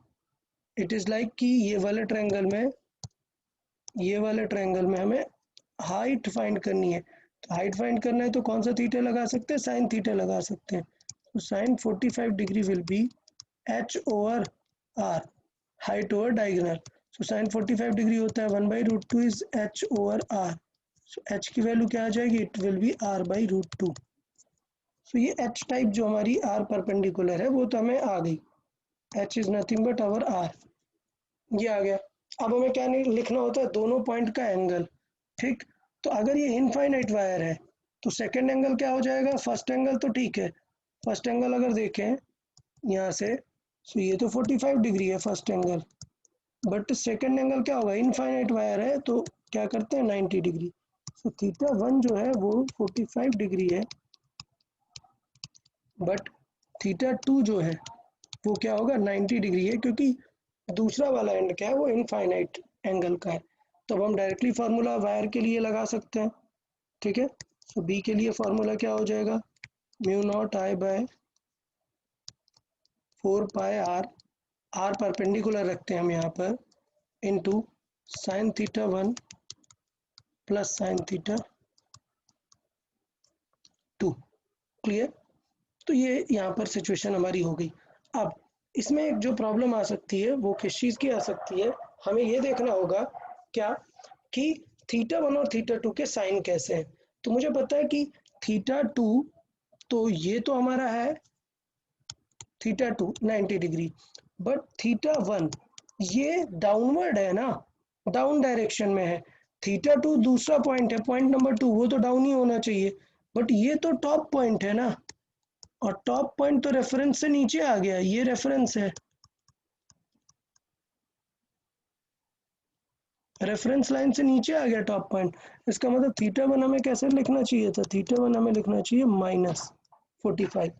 Speaker 1: इट इज़ लाइक कि ये वाले ट्रायंगल में, ये वाले ट्रायंगल में हमें हाइट फाइंड करनी है। तो हाइट फाइंड करना है तो कौन सा थीटा लगा सकते हैं, साइन थीटा लगा सकते हैं। तो sine 45 degree will be H over R, height over diagonal. So sine 45 degree होता है 1/√2 is H over R. So H की वैल्यू क्या आ जाएगी, इट विल बी r/√2। सो ये एच टाइप जो हमारी आर परपेंडिकुलर है वो तो हमें आ गई, H is nothing but our R, ये आ गया। अब हमें क्या नहीं लिखना होता है, दोनों पॉइंट का एंगल। ठीक, तो अगर ये इनफाइनाइट वायर है तो सेकंड एंगल क्या हो जाएगा, फर्स्ट एंगल तो ठीक है, फर्स्ट एंगल अगर देखें यहाँ से, सो ये तो 45 डिग्री है first angle, but second angle क्या होगा, इनफाइनाइट वायर है तो क्या करते हैं 90 डिग्री। तो थीटा 1 जो है वो 45 डिग्री है, बट थीटा 2 जो है वो क्या होगा 90 डिग्री है, क्योंकि दूसरा वाला एंड क्या है वो इनफाइनाइट एंगल का है। तो अब हम डायरेक्टली फार्मूला वायर के लिए लगा सकते हैं, ठीक है। तो बी के लिए फार्मूला क्या हो जाएगा, mu not I by 4 pi R, R perpendicular रखते हैं हम यहाँ पर, into sine theta 1 plus sine theta 2। Clear. तो ये यहाँ पर सिचुएशन हमारी हो गई। अब इसमें एक जो प्रॉब्लम आ सकती है वो किस चीज़ की आ सकती है, हमें ये देखना होगा क्या कि थीटा 1 और थीटा 2 के साइन कैसे हैं। तो मुझे पता है कि थीटा 2, तो ये तो हमारा है थीटा 2 90 डिग्री, बट थीटा 1 ये डाउनवर्ड है ना, डाउन डायरेक्शन में है। थीटा 2 दूसरा पॉइंट है, पॉइंट नंबर 2, वो तो डाउन ही होना चाहिए, बट ये तो टॉप पॉइंट है ना, और टॉप पॉइंट तो रेफरेंस से नीचे आ गया, ये रेफरेंस है, रेफरेंस लाइन से नीचे आ गया टॉप पॉइंट। इसका मतलब थीटा 1 हमें कैसे लिखना चाहिए था, थीटा 1 हमें लिखना चाहिए -45।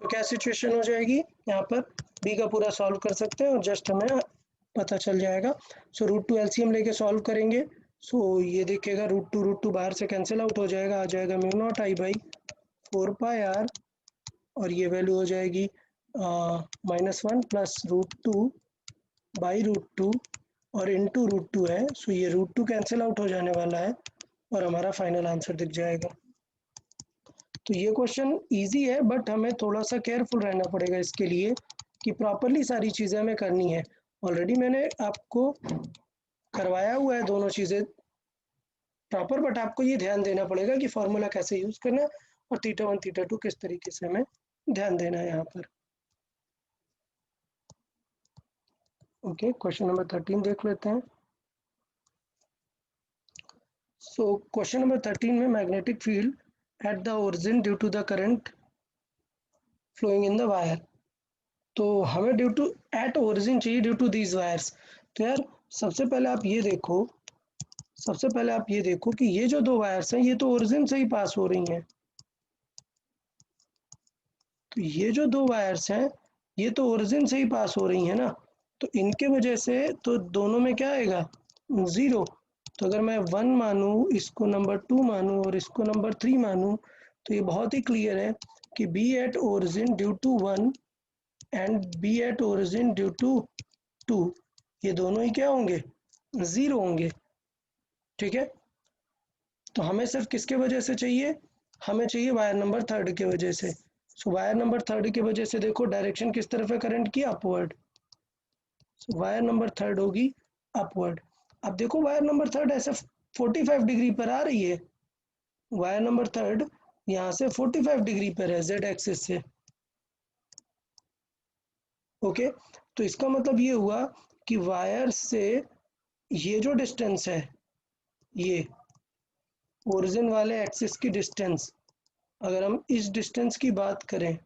Speaker 1: तो क्या सिचुएशन हो जाएगी यहाँ पर, बी का पूरा सॉल्व कर सकते हैं और जस्ट हमें पता चल जाएगा। सो √2 एलसीएम लेके सॉल्व करेंगे। सो ये देखिएगा √2 बाहर से कैंसिल आउट हो जाएगा, आ जाएगा mu not I by 4 pi R, और ये वैल्यू हो जाएगी -1 प्लस √2 बाई √2 और इंटू √2 है। सो ये √2 कैंसिल आउट हो जाने वाला है और हमारा फाइनल आंसर दिख जाएगा। तो ये क्वेश्चन इजी है, बट हमें थोड़ा सा केयरफुल रहना पड़ेगा इसके लिए कि प्रॉपरली सारी चीज़ें हमें करनी है। ऑलरेडी मैंने आपको करवाया हुआ है दोनों चीज़ें प्रॉपर, बट आपको ये ध्यान देना पड़ेगा कि फार्मूला कैसे यूज़ करना है और थीटा 1 थीटा 2 किस तरीके से हमें ध्यान देना है यहाँ पर। ओके, क्वेश्चन नंबर 13 देख लेते हैं। सो क्वेश्चन नंबर 13 में magnetic field at the origin due to the current flowing in the wire, तो हमें ड्यू टू एट ओरिजिन चाहिए ड्यू टू दीज वायर्स। तो यार सबसे पहले आप ये देखो, सबसे पहले आप ये देखो कि ये जो दो वायर्स हैं ये तो ओरिजिन से ही पास हो रही हैं। तो ये जो दो वायर्स हैं ये तो ओरिजिन से ही पास हो रही हैं ना, तो इनके वजह से तो दोनों में क्या आएगा, ज़ीरो। तो अगर मैं 1 मानूँ, इसको नंबर 2 मानूँ और इसको नंबर 3 मानूँ, तो ये बहुत ही क्लियर है कि B at origin due to 1 and B at origin due to 2, ये दोनों ही क्या होंगे, ज़ीरो होंगे। ठीक है, तो हमें सिर्फ किसके वजह से चाहिए, हमें चाहिए वायर नंबर 3 के वजह से। सो वायर नंबर 3 की वजह से देखो डायरेक्शन किस तरफ है करंट की, अपवर्ड। सो वायर नंबर 3 होगी अपवर्ड। अब देखो वायर नंबर 3 ऐसे 45 डिग्री पर आ रही है, वायर नंबर 3 यहाँ से 45 डिग्री पर है जेड एक्सिस से। ओके, तो इसका मतलब ये हुआ कि वायर से ये जो डिस्टेंस है, ये ओरिजिन वाले एक्सिस की डिस्टेंस, अगर हम इस डिस्टेंस की बात करें,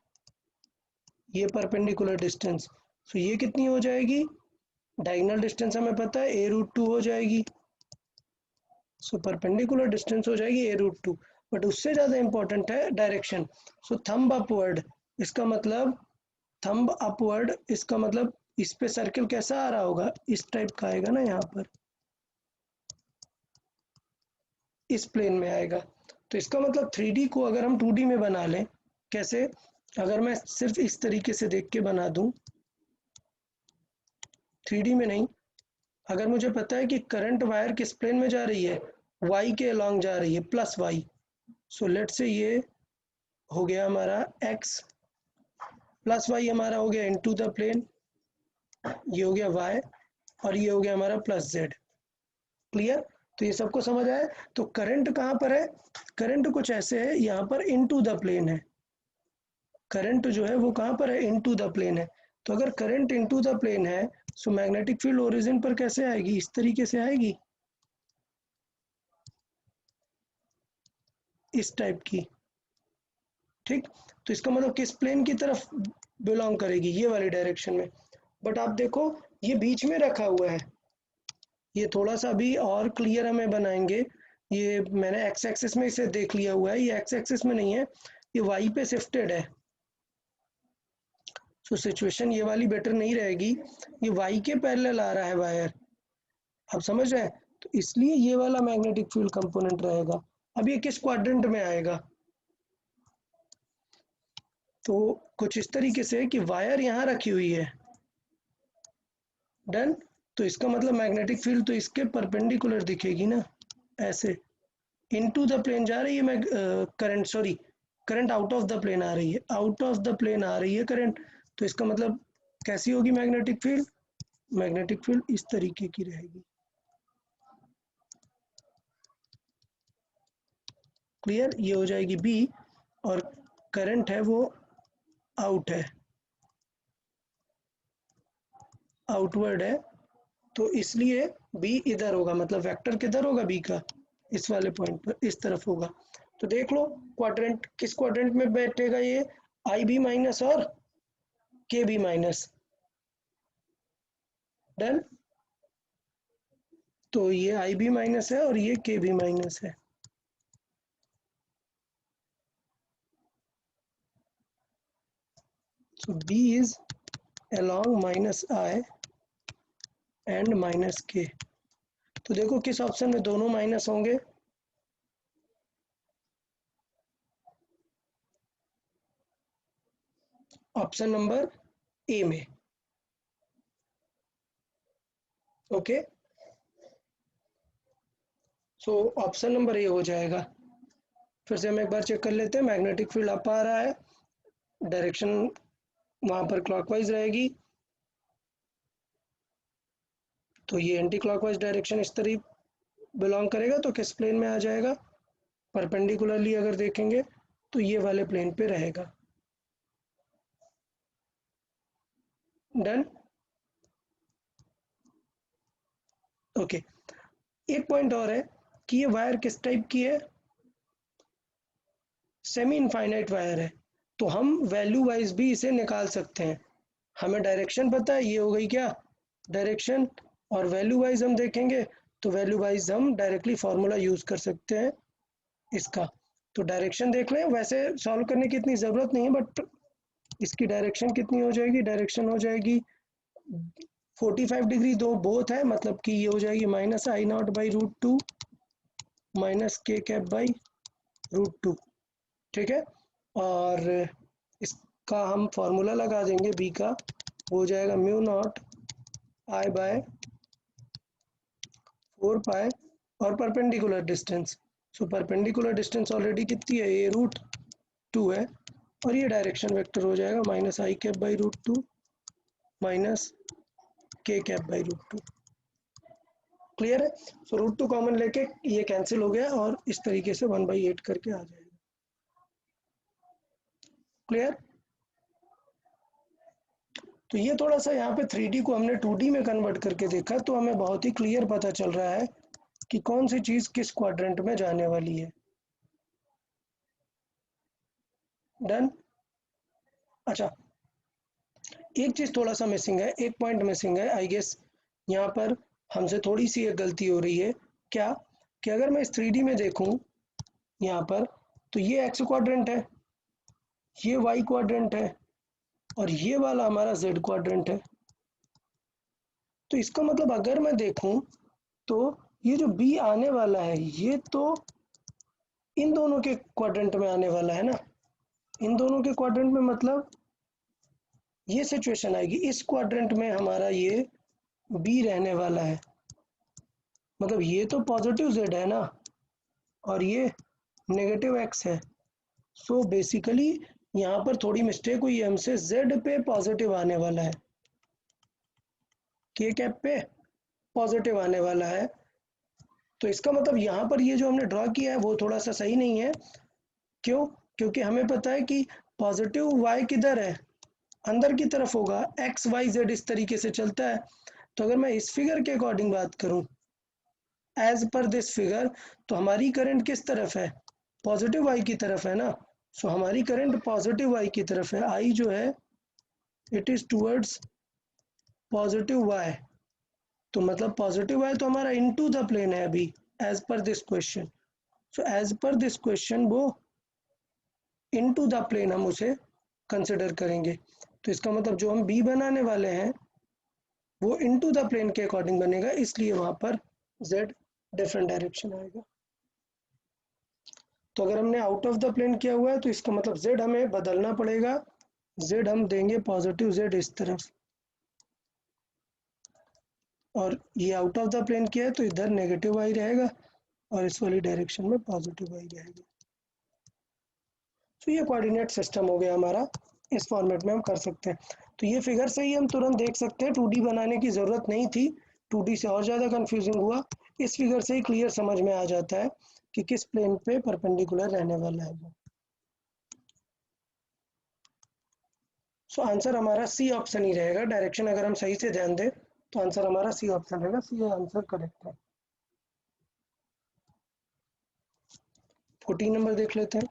Speaker 1: ये परपेंडिकुलर डिस्टेंस, तो ये कितनी हो जाएगी, डायगोनल डिस्टेंस हमें पता है a√2 हो जाएगी। सो परपेंडिकुलर डिस्टेंस हो जाएगी a√2, बट उससे ज़्यादा इंपॉर्टेंट है डायरेक्शन। सो थंब अपवर्ड, इसका मतलब थंब अपवर्ड, इसका मतलब इस पे सर्किल कैसा आ रहा होगा, इस टाइप का आएगा ना, यहाँ पर इस प्लेन में आएगा। तो इसका मतलब 3D को अगर हम 2D में बना लें, कैसे, अगर मैं सिर्फ इस तरीके से देख के बना दूं, 3D में नहीं। अगर मुझे पता है कि करंट वायर किस प्लेन में जा रही है, वाई के अलॉन्ग जा रही है, प्लस वाई, सो लेट से ये हो गया हमारा एक्स, प्लस वाई हमारा हो गया इनटू द प्लेन, ये हो गया वाई, और ये हो गया हमारा प्लस जेड। क्लियर? तो ये सबको समझ आया। तो करंट कहाँ पर है? करंट कुछ ऐसे है, यहाँ पर इनटू द प्लेन है। करंट जो है वो कहाँ पर है? इनटू द प्लेन है। तो अगर करंट इनटू द प्लेन है, सो मैग्नेटिक फील्ड ओरिजिन पर कैसे आएगी? इस तरीके से आएगी, इस टाइप की। ठीक, तो इसका मतलब किस प्लेन की तरफ बिलोंग करेगी? ये वाली डायरेक्शन में। बट आप देखो, ये बीच में रखा हुआ है। ये थोड़ा सा भी और क्लियर हमें बनाएंगे। ये मैंने एक्स एक्सिस में इसे देख लिया हुआ है, ये एक्स एक्सिस में नहीं है, ये वाई पे शिफ्टेड है। सो सिचुएशन ये वाली बेटर नहीं रहेगी, ये वाई के पैरेलल आ रहा है वायर। आप समझ रहे हैं? तो इसलिए ये वाला मैग्नेटिक फील्ड कंपोनेंट रहेगा। अब ये किस क्वाड्रेंट में आएगा? तो कुछ इस तरीके से कि वायर यहाँ रखी हुई है। डन। तो इसका मतलब मैग्नेटिक फील्ड तो इसके परपेंडिकुलर दिखेगी ना, ऐसे इनटू द प्लेन जा रही है। मैं current, sorry, current out of the plane आ रही है, आउट ऑफ द प्लेन आ रही है करंट। तो इसका मतलब कैसी होगी मैग्नेटिक फील्ड? मैग्नेटिक फील्ड इस तरीके की रहेगी। क्लियर? ये हो जाएगी बी, और करंट है वो आउट है, आउटवर्ड है। तो इसलिए बी इधर होगा, मतलब वेक्टर किधर होगा बी का? इस वाले पॉइंट पर, इस तरफ होगा। तो देख लो क्वाड्रेंट, किस क्वाड्रेंट में बैठेगा ये? आई बी माइनस और के बी माइनस। डन। तो ये आई बी माइनस है और ये के बी माइनस है। So B is along minus I and minus K. तो देखो किस ऑप्शन में दोनों माइनस होंगे? ऑप्शन नंबर ए में। Okay, so option number A हो जाएगा। फिर से हम एक बार चेक कर लेते हैं। मैग्नेटिक फील्ड अप आ रहा है, डायरेक्शन वहां पर क्लॉकवाइज रहेगी, तो ये एंटी क्लॉकवाइज डायरेक्शन इस तरह बिलोंग करेगा। तो किस प्लेन में आ जाएगा? परपेंडिकुलरली अगर देखेंगे तो ये वाले प्लेन पे रहेगा। डन। ओके, एक पॉइंट और है कि ये वायर किस टाइप की है? सेमी इनफाइनाइट वायर है। तो हम वैल्यू वाइज भी इसे निकाल सकते हैं। हमें डायरेक्शन पता है, ये हो गई क्या डायरेक्शन, और वैल्यू वाइज हम देखेंगे तो वैल्यू वाइज हम डायरेक्टली फार्मूला यूज कर सकते हैं इसका। तो डायरेक्शन देख लें, वैसे सॉल्व करने की इतनी ज़रूरत नहीं है, बट इसकी डायरेक्शन कितनी हो जाएगी? डायरेक्शन हो जाएगी 45 डिग्री, दो बोथ है, मतलब कि ये हो जाएगी minus I naught by root two minus K cap by root two. ठीक है, और इसका हम फॉर्मूला लगा देंगे बी का, हो जाएगा म्यू नॉट आई बाय 4 पाए, और perpendicular distance, so perpendicular distance already कितनी है? ये रूट टू है, और ये डायरेक्शन वेक्टर हो जाएगा minus I cap by root two minus K cap by root two. Clear है? सो रूट टू कॉमन लेके ये कैंसिल हो गया, और इस तरीके से 1/8 करके आ जाएगा। क्लियर? तो ये थोड़ा सा यहाँ पे 3D को हमने 2D में कन्वर्ट करके देखा, तो हमें बहुत ही क्लियर पता चल रहा है कि कौन सी चीज़ किस क्वाड्रेंट में जाने वाली है। डन। अच्छा, एक चीज़ थोड़ा सा मिसिंग है, एक पॉइंट मिसिंग है आई गेस। यहाँ पर हमसे थोड़ी सी एक गलती हो रही है। क्या? कि अगर मैं इस 3D में देखूँ यहाँ पर, तो ये एक्स क्वाड्रेंट है, ये वाई क्वाड्रेंट है, और ये वाला हमारा जेड क्वाड्रेंट है। तो इसका मतलब अगर मैं देखूं तो ये जो बी आने वाला है, ये तो इन दोनों के क्वाड्रेंट में आने वाला है ना। इन दोनों के क्वाड्रेंट में मतलब ये सिचुएशन आएगी, इस क्वाड्रेंट में हमारा ये बी रहने वाला है, मतलब ये तो पॉजिटिव जेड है ना और ये नेगेटिव एक्स है। सो बेसिकली यहाँ पर थोड़ी मिस्टेक हुई है हमसे, जेड पे पॉजिटिव आने वाला है, के कैप पे पॉजिटिव आने वाला है। तो इसका मतलब यहाँ पर ये जो हमने ड्रॉ किया है वो थोड़ा सा सही नहीं है। क्यों? क्योंकि हमें पता है कि पॉजिटिव वाई किधर है, अंदर की तरफ होगा, एक्स वाई जेड इस तरीके से चलता है। तो अगर मैं इस फिगर के अकॉर्डिंग बात करूं, एज पर दिस फिगर, तो हमारी करंट किस तरफ है, पॉजिटिव वाई की तरफ है ना। सो हमारी करंट पॉजिटिव वाई की तरफ है, आई जो है it is towards positive Y. तो मतलब पॉजिटिव वाई तो हमारा इनटू द प्लेन है अभी, as per this question. So as per this question वो इनटू द प्लेन हम उसे कंसिडर करेंगे। तो इसका मतलब जो हम बी बनाने वाले हैं वो इनटू द प्लेन के अकॉर्डिंग बनेगा, इसलिए वहां पर z डिफरेंट डायरेक्शन आएगा। तो अगर हमने आउट ऑफ द प्लेन किया हुआ है तो इसका मतलब z हमें बदलना पड़ेगा, z हम देंगे पॉजिटिव z इस तरफ, और ये आउट ऑफ द प्लेन किया है तो इधर नेगेटिव आई रहेगा और इस वाली डायरेक्शन में पॉजिटिव आई रहेगा। तो ये कोऑर्डिनेट सिस्टम हो गया हमारा, इस फॉर्मेट में हम कर सकते हैं। तो ये फिगर से ही हम तुरंत देख सकते हैं 2D बनाने की ज़रूरत नहीं थी, 2D से और ज़्यादा कंफ्यूजिंग हुआ। इस फिगर से ही क्लियर समझ में आ जाता है कि किस प्लेन पे परपेंडिकुलर रहने वाला है वो। सो आंसर हमारा सी ऑप्शन ही रहेगा, डायरेक्शन अगर हम सही से ध्यान दें तो आंसर हमारा सी ऑप्शन रहेगा, सी आंसर करेक्ट है। 14 नंबर देख लेते हैं।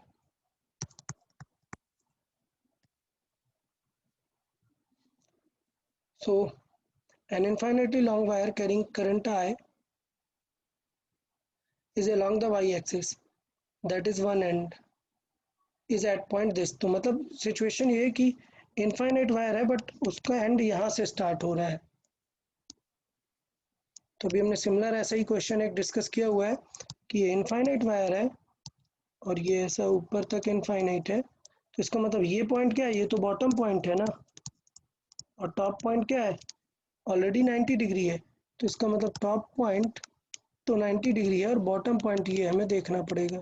Speaker 1: So an infinitely long wire carrying current I is along the y-axis, that is one end is at point this। तो मतलब सिचुएशन ये है कि इनफाइनाइट वायर है बट उसका एंड यहाँ से स्टार्ट हो रहा है। तो अभी हमने सिमिलर ऐसा ही क्वेश्चन एक डिस्कस किया हुआ है कि ये इनफाइनाइट वायर है और ये ऐसा ऊपर तक इनफाइनाइट है। तो इसका मतलब ये पॉइंट क्या है, ये तो बॉटम पॉइंट है ना, और टॉप पॉइंट क्या है, ऑलरेडी 90 डिग्री है। तो इसका मतलब टॉप पॉइंट तो 90 डिग्री है और बॉटम पॉइंट ये हमें देखना पड़ेगा।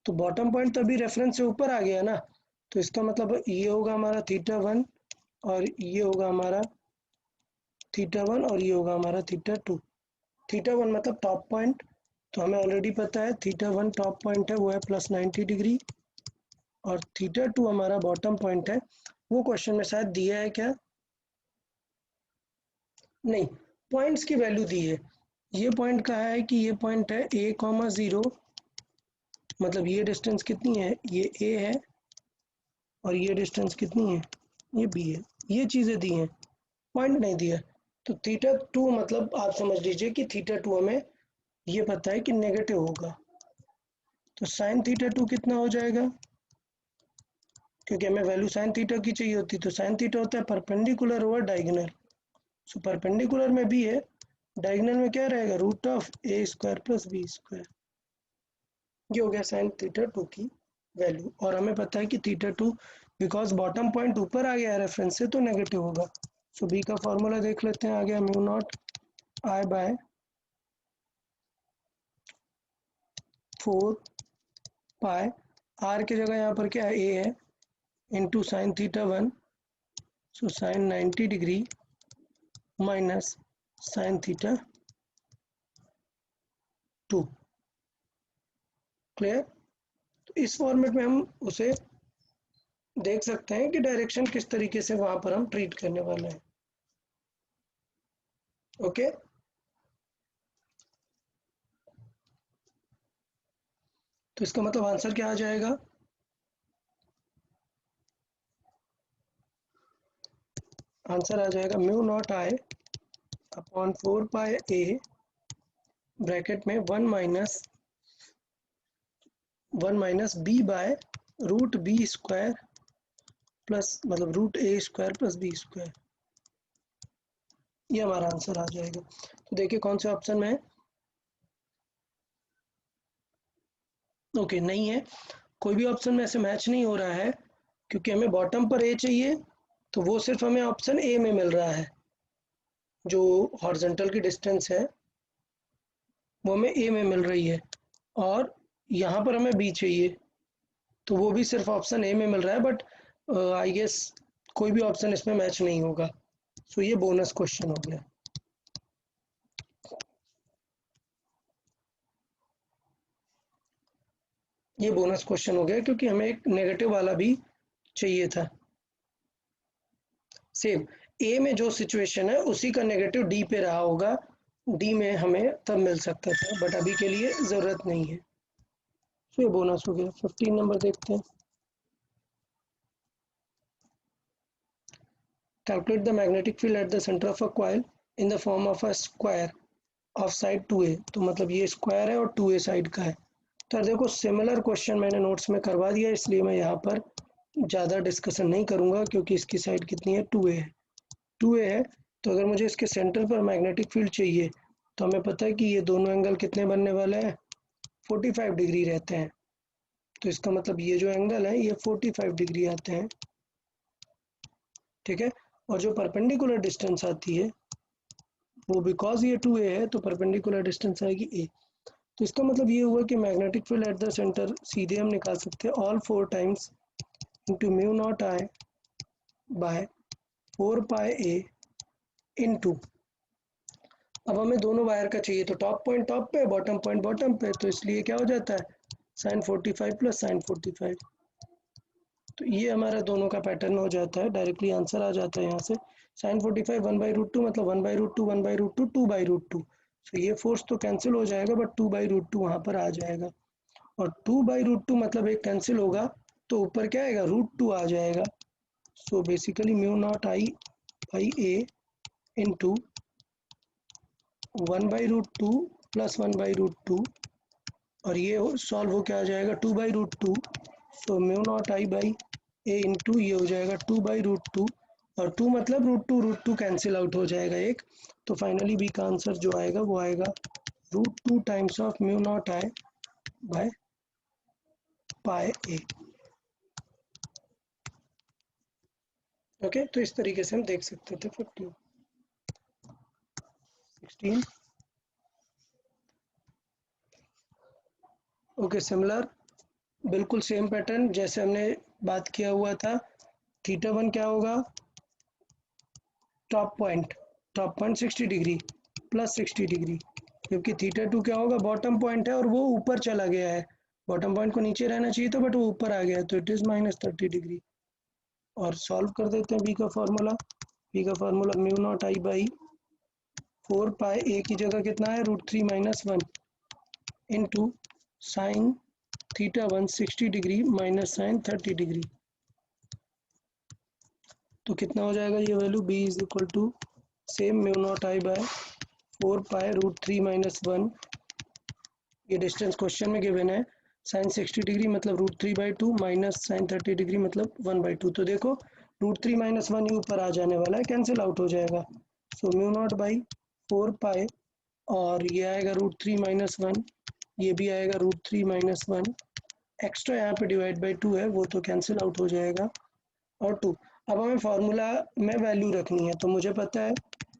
Speaker 1: तो बॉटम पॉइंट तो अभी रेफरेंस से ऊपर आ गया ना, तो इसका मतलब ये होगा हमारा θ1 और ये होगा हमारा θ1 और ये होगा हमारा θ2। θ1 मतलब टॉप पॉइंट, तो हमें ऑलरेडी पता है θ1 टॉप पॉइंट है वो है +90 डिग्री, और θ2 हमारा बॉटम पॉइंट है। वो क्वेश्चन में शायद दिया है क्या, नहीं, पॉइंट्स की वैल्यू दी है। ये पॉइंट कहा है कि ये पॉइंट है a,0, मतलब ये डिस्टेंस कितनी है, ये a है और ये डिस्टेंस कितनी है, ये b है। ये चीज़ें दी हैं, पॉइंट नहीं दिया। तो θ2 मतलब आप समझ लीजिए कि θ2 हमें ये पता है कि नेगेटिव होगा। तो sin θ2 कितना हो जाएगा, क्योंकि हमें वैल्यू sin थीटा की चाहिए होती, तो sin थीटा होता है perpendicular over diagonal. So perpendicular में भी है, डायगोनल में क्या रहेगा, √a² + b²। ये हो गया sin θ2 की वैल्यू, और हमें पता है कि θ2 बिकॉज बॉटम पॉइंट ऊपर आ गया है रेफरेंस से तो नेगेटिव होगा। सो b का फॉर्मूला देख लेते हैं, आ गया μ0I/4π, r की जगह यहाँ पर क्या है, a है, into sin θ1, so sin 90 degree minus sin θ2। Clear? तो इस फॉर्मेट में हम उसे देख सकते हैं कि डायरेक्शन किस तरीके से वहां पर हम ट्रीट करने वाले हैं। ओके, तो इसका मतलब आंसर क्या आ जाएगा, आंसर आ जाएगा μ0I/4πa ब्रैकेट में 1 - b/√b² प्लस मतलब √a² + b²। ये हमारा आंसर आ जाएगा। तो देखिए कौन से ऑप्शन में है, ओके नहीं है, कोई भी ऑप्शन में ऐसे मैच नहीं हो रहा है, क्योंकि हमें बॉटम पर ए चाहिए तो वो सिर्फ हमें ऑप्शन ए में मिल रहा है, जो हॉरिजॉन्टल की डिस्टेंस है वो हमें ए में मिल रही है, और यहाँ पर हमें बी चाहिए, तो वो भी सिर्फ ऑप्शन ए में मिल रहा है, बट आई गेस कोई भी ऑप्शन इसमें मैच नहीं होगा। सो ये बोनस क्वेश्चन हो गया। ये बोनस क्वेश्चन हो गया क्योंकि हमें एक नेगेटिव वाला भी चाहिए था। सेम ए में जो सिचुएशन है उसी का नेगेटिव डी पे रहा होगा, डी में हमें तब मिल सकता था, बट अभी के लिए ज़रूरत नहीं है। तो ये बोनस हो गया। 15 नंबर देखते हैं। Calculate the magnetic field at the centre of a coil in the form of a square of side 2a। तो मतलब ये स्क्वायर है और 2a साइड का है। तो देखो सिमिलर क्वेश्चन मैंने नोट्स में करवा दिया, इसलिए मैं यहाँ पर ज़्यादा डिस्कशन नहीं करूँगा, क्योंकि इसकी साइड कितनी है, 2a है। 2a है, तो अगर मुझे इसके सेंटर पर मैग्नेटिक फील्ड चाहिए, तो हमें पता है कि ये दोनों एंगल कितने बनने वाले हैं, 45 डिग्री रहते हैं। तो इसका मतलब ये जो एंगल है ये 45 डिग्री आते हैं, ठीक है। और जो परपेंडिकुलर डिस्टेंस आती है वो, बिकॉज ये 2a है तो परपेंडिकुलर डिस्टेंस आएगी a। तो इसका मतलब ये हुआ कि magnetic field at the centre सीधे हम निकाल सकते हैं all 4 times into mu not I by 4 pi A into, अब हमें दोनों वायर का चाहिए, तो टॉप पॉइंट टॉप पे, बॉटम पॉइंट बॉटम पे, तो इसलिए क्या हो जाता है साइन 45 प्लस साइन 45। तो ये हमारा दोनों का पैटर्न हो जाता है, डायरेक्टली आंसर आ जाता है यहाँ से। साइन 45 1/√2 मतलब 1/√2 1/√2 2/√2। तो ये फोर्स तो कैंसिल हो जाएगा, बट 2/√2 वहाँ पर आ जाएगा, और 2/√2 मतलब एक कैंसिल होगा, तो ऊपर क्या आएगा, √2 आ जाएगा। So basically mu naught I by A into 1/√2 plus 1/√2, और ये सॉल्व हो क्या आ जाएगा 2/√2। सो mu not I by A into ये हो जाएगा 2/√2, और 2 मतलब √2 कैंसिल आउट हो जाएगा एक। तो फाइनली बी का आंसर जो आएगा वो आएगा √2 times of mu naught I by pi A. Okay, तो इस तरीके से हम देख सकते थे 15 16। ओके, सिमिलर, बिल्कुल सेम पैटर्न जैसे हमने बात किया हुआ था। थीटा 1 क्या होगा, top point 60 degree plus 60 degree, जबकि थीटा 2 क्या होगा, बॉटम पॉइंट है और वो ऊपर चला गया है, बॉटम पॉइंट को नीचे रहना चाहिए था बट वो ऊपर आ गया है, तो इट इज़ -30 डिग्री। और सॉल्व कर देते हैं बी का formula mu not I by 4 pi A की जगह कितना है, √3 - 1 into sine theta 1 60 degree minus sine 30 degree. तो कितना हो जाएगा ये value, B is equal to same mu not I by 4 pi √3 - 1। ये डिस्टेंस क्वेश्चन में गिवन है, साइन 60 डिग्री मतलब √3/2 माइनस साइन 30 डिग्री मतलब 1/2। तो देखो √3 - 1 ये ऊपर आ जाने वाला है, कैंसिल आउट हो जाएगा। सो म्यू नॉट बाई 4 पाई, और ये आएगा √3 - 1, ये भी आएगा √3 - 1, एक्स्ट्रा यहाँ पे डिवाइड बाई 2 है वो तो कैंसिल आउट हो जाएगा, और 2। अब हमें फार्मूला में वैल्यू रखनी है, तो मुझे पता है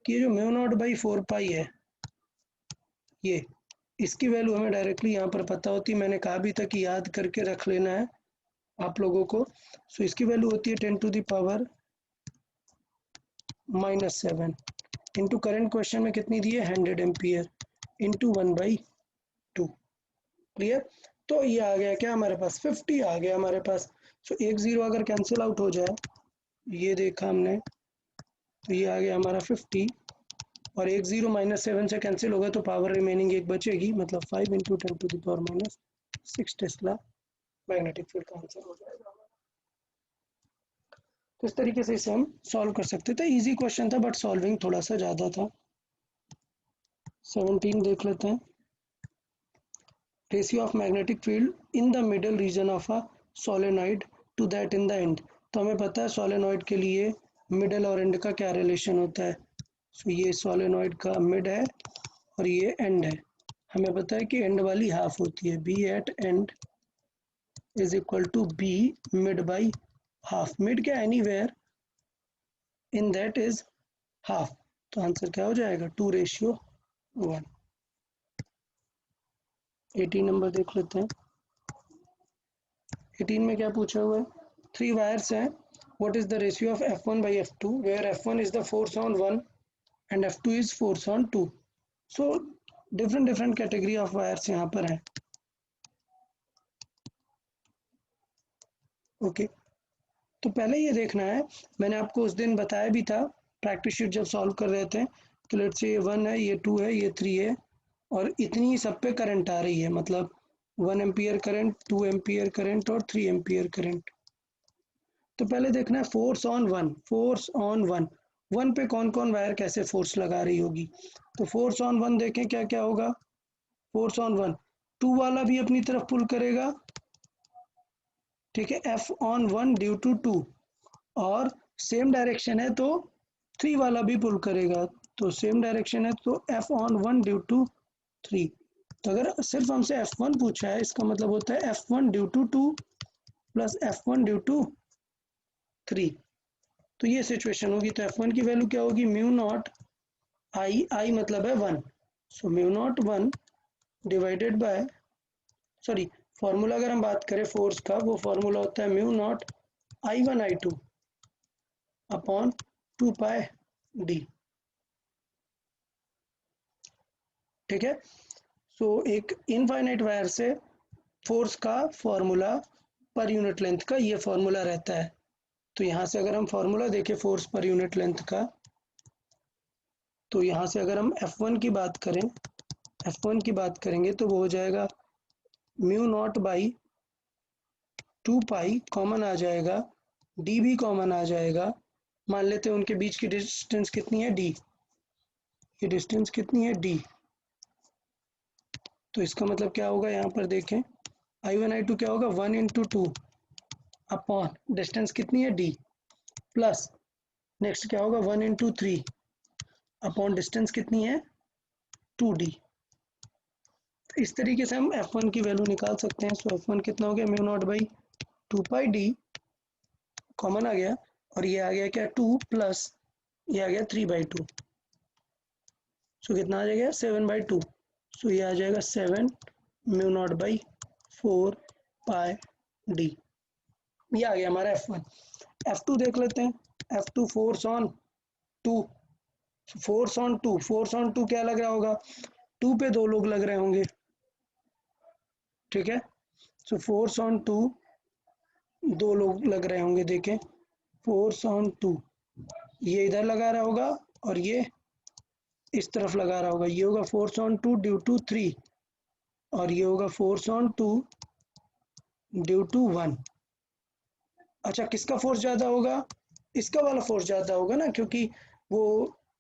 Speaker 1: कि ये जो म्यू नॉट बाई 4 पाई है, ये इसकी वैल्यू हमें डायरेक्टली यहाँ पर पता होती है, मैंने कहा भी था कि याद करके रख लेना है आप लोगों को। सो इसकी वैल्यू होती है 10⁻⁻7 इंटू करेंट क्वेश्चन में कितनी दी है 100 एम्पियर इंटू 1/2। क्लियर, तो ये आ गया क्या हमारे पास 50 आ गया हमारे पास। सो एक जीरो अगर कैंसिल आउट हो जाए, ये देखा हमने, तो ये आ गया हमारा 50, और एक जीरो -7 से कैंसिल होगा तो पावर रिमेनिंग एक बचेगी, मतलब 5 इंटू 10⁻⁻6 टेस्ला मैग्नेटिक फील्ड का आंसर हो जाएगा। तो इस तरीके से इसे हम सॉल्व कर सकते थे, इजी क्वेश्चन था बट सॉल्विंग थोड़ा सा ज़्यादा था। 17 देख लेते हैं। Ratio of magnetic field in the middle region of a solenoid to that in the end. तो हमें पता है सोलेनॉइड के लिए मिडल और एंड का क्या रिलेशन होता है। सो ये सोलेनॉइड का मिड है और ये एंड है। हमें पता है कि एंड वाली हाफ होती है, B at end is equal to B mid by half. Mid क्या, anywhere in that is half. तो आंसर क्या हो जाएगा 2:1। 18 नंबर देख लेते हैं। 18 में क्या पूछा हुआ है, 3 वायर्स हैं, what is the ratio of F1 by F2 where F1 is the force on 1 and F2 is force on 2। so different category of wires यहाँ पर हैं। ओके तो पहले ये देखना है, मैंने आपको उस दिन बताया भी था प्रैक्टिस शीट जब सॉल्व कर रहे थे, तो लेट्स से ये 1 है, ये 2 है, ये 3 है और इतनी सब पे करंट आ रही है, मतलब 1 एम्पियर करंट, 2 एम्पियर करंट और 3 एम्पियर करंट। तो पहले देखना है फोर्स ऑन 1, फोर्स ऑन 1, 1 पे कौन कौन वायर कैसे फोर्स लगा रही होगी। तो फोर्स ऑन 1 देखें क्या क्या होगा। फोर्स ऑन 1, 2 वाला भी अपनी तरफ पुल करेगा, ठीक है, F ऑन 1 ड्यू टू 2, और सेम डायरेक्शन है तो 3 वाला भी पुल करेगा, तो सेम डायरेक्शन है तो F ऑन 1 ड्यू टू 3। तो अगर सिर्फ हमसे F1 पूछा है, इसका मतलब होता है F1 due to 2 plus F1 due to 3। तो ये सिचुएशन होगी, तो F1 की वैल्यू क्या होगी, म्यू नॉट आई मतलब है 1, सो mu not 1 divided by, sorry formula अगर हम बात करें फोर्स का, वो फॉर्मूला होता है mu not I1 I2 upon 2 pi D. ठीक है, सो एक इनफाइनाइट वायर से फोर्स का फॉर्मूला पर यूनिट लेंथ का ये फॉर्मूला रहता है। तो यहाँ से अगर हम फॉर्मूला देखें फोर्स पर यूनिट लेंथ का, तो यहाँ से अगर हम F1 की बात करें, F1 की बात करेंगे तो वो हो जाएगा mu nought by 2 pi, common आ जाएगा, डी भी कॉमन आ जाएगा, मान लेते हैं उनके बीच की डिस्टेंस कितनी है डी, ये डिस्टेंस कितनी है डी। तो इसका मतलब क्या होगा, यहाँ पर देखें I1 I2 क्या होगा 1 इंटू 2 अपॉन डिस्टेंस कितनी है डी, प्लस नेक्स्ट क्या होगा 1 इंटू 3 अपॉन डिस्टेंस कितनी है 2d। इस तरीके से हम F1 की वैल्यू निकाल सकते हैं। सो F1 कितना हो गया mu nought by 2 pi D, common आ गया, और ये आ गया क्या 2 प्लस ये आ गया 3/2, सो कितना आ जाएगा 7/2, सो ये आ जाएगा 7 mu nought by 4 pi D. ये आ गया हमारा F1। F2 देख लेते हैं, F2 force on 2, force on 2, force on 2 क्या लग रहा होगा, 2 पे 2 लोग लग रहे होंगे, ठीक है, सो फोर्स ऑन 2 2 लोग लग रहे होंगे, देखें फोर्स ऑन 2, ये इधर लगा रहा होगा और ये इस तरफ लगा रहा होगा, ये होगा फोर्स ऑन 2 ड्यू टू 3 और ये होगा फोर्स ऑन 2 ड्यू टू 1। अच्छा किसका फोर्स ज़्यादा होगा, इसका वाला फोर्स ज़्यादा होगा ना, क्योंकि वो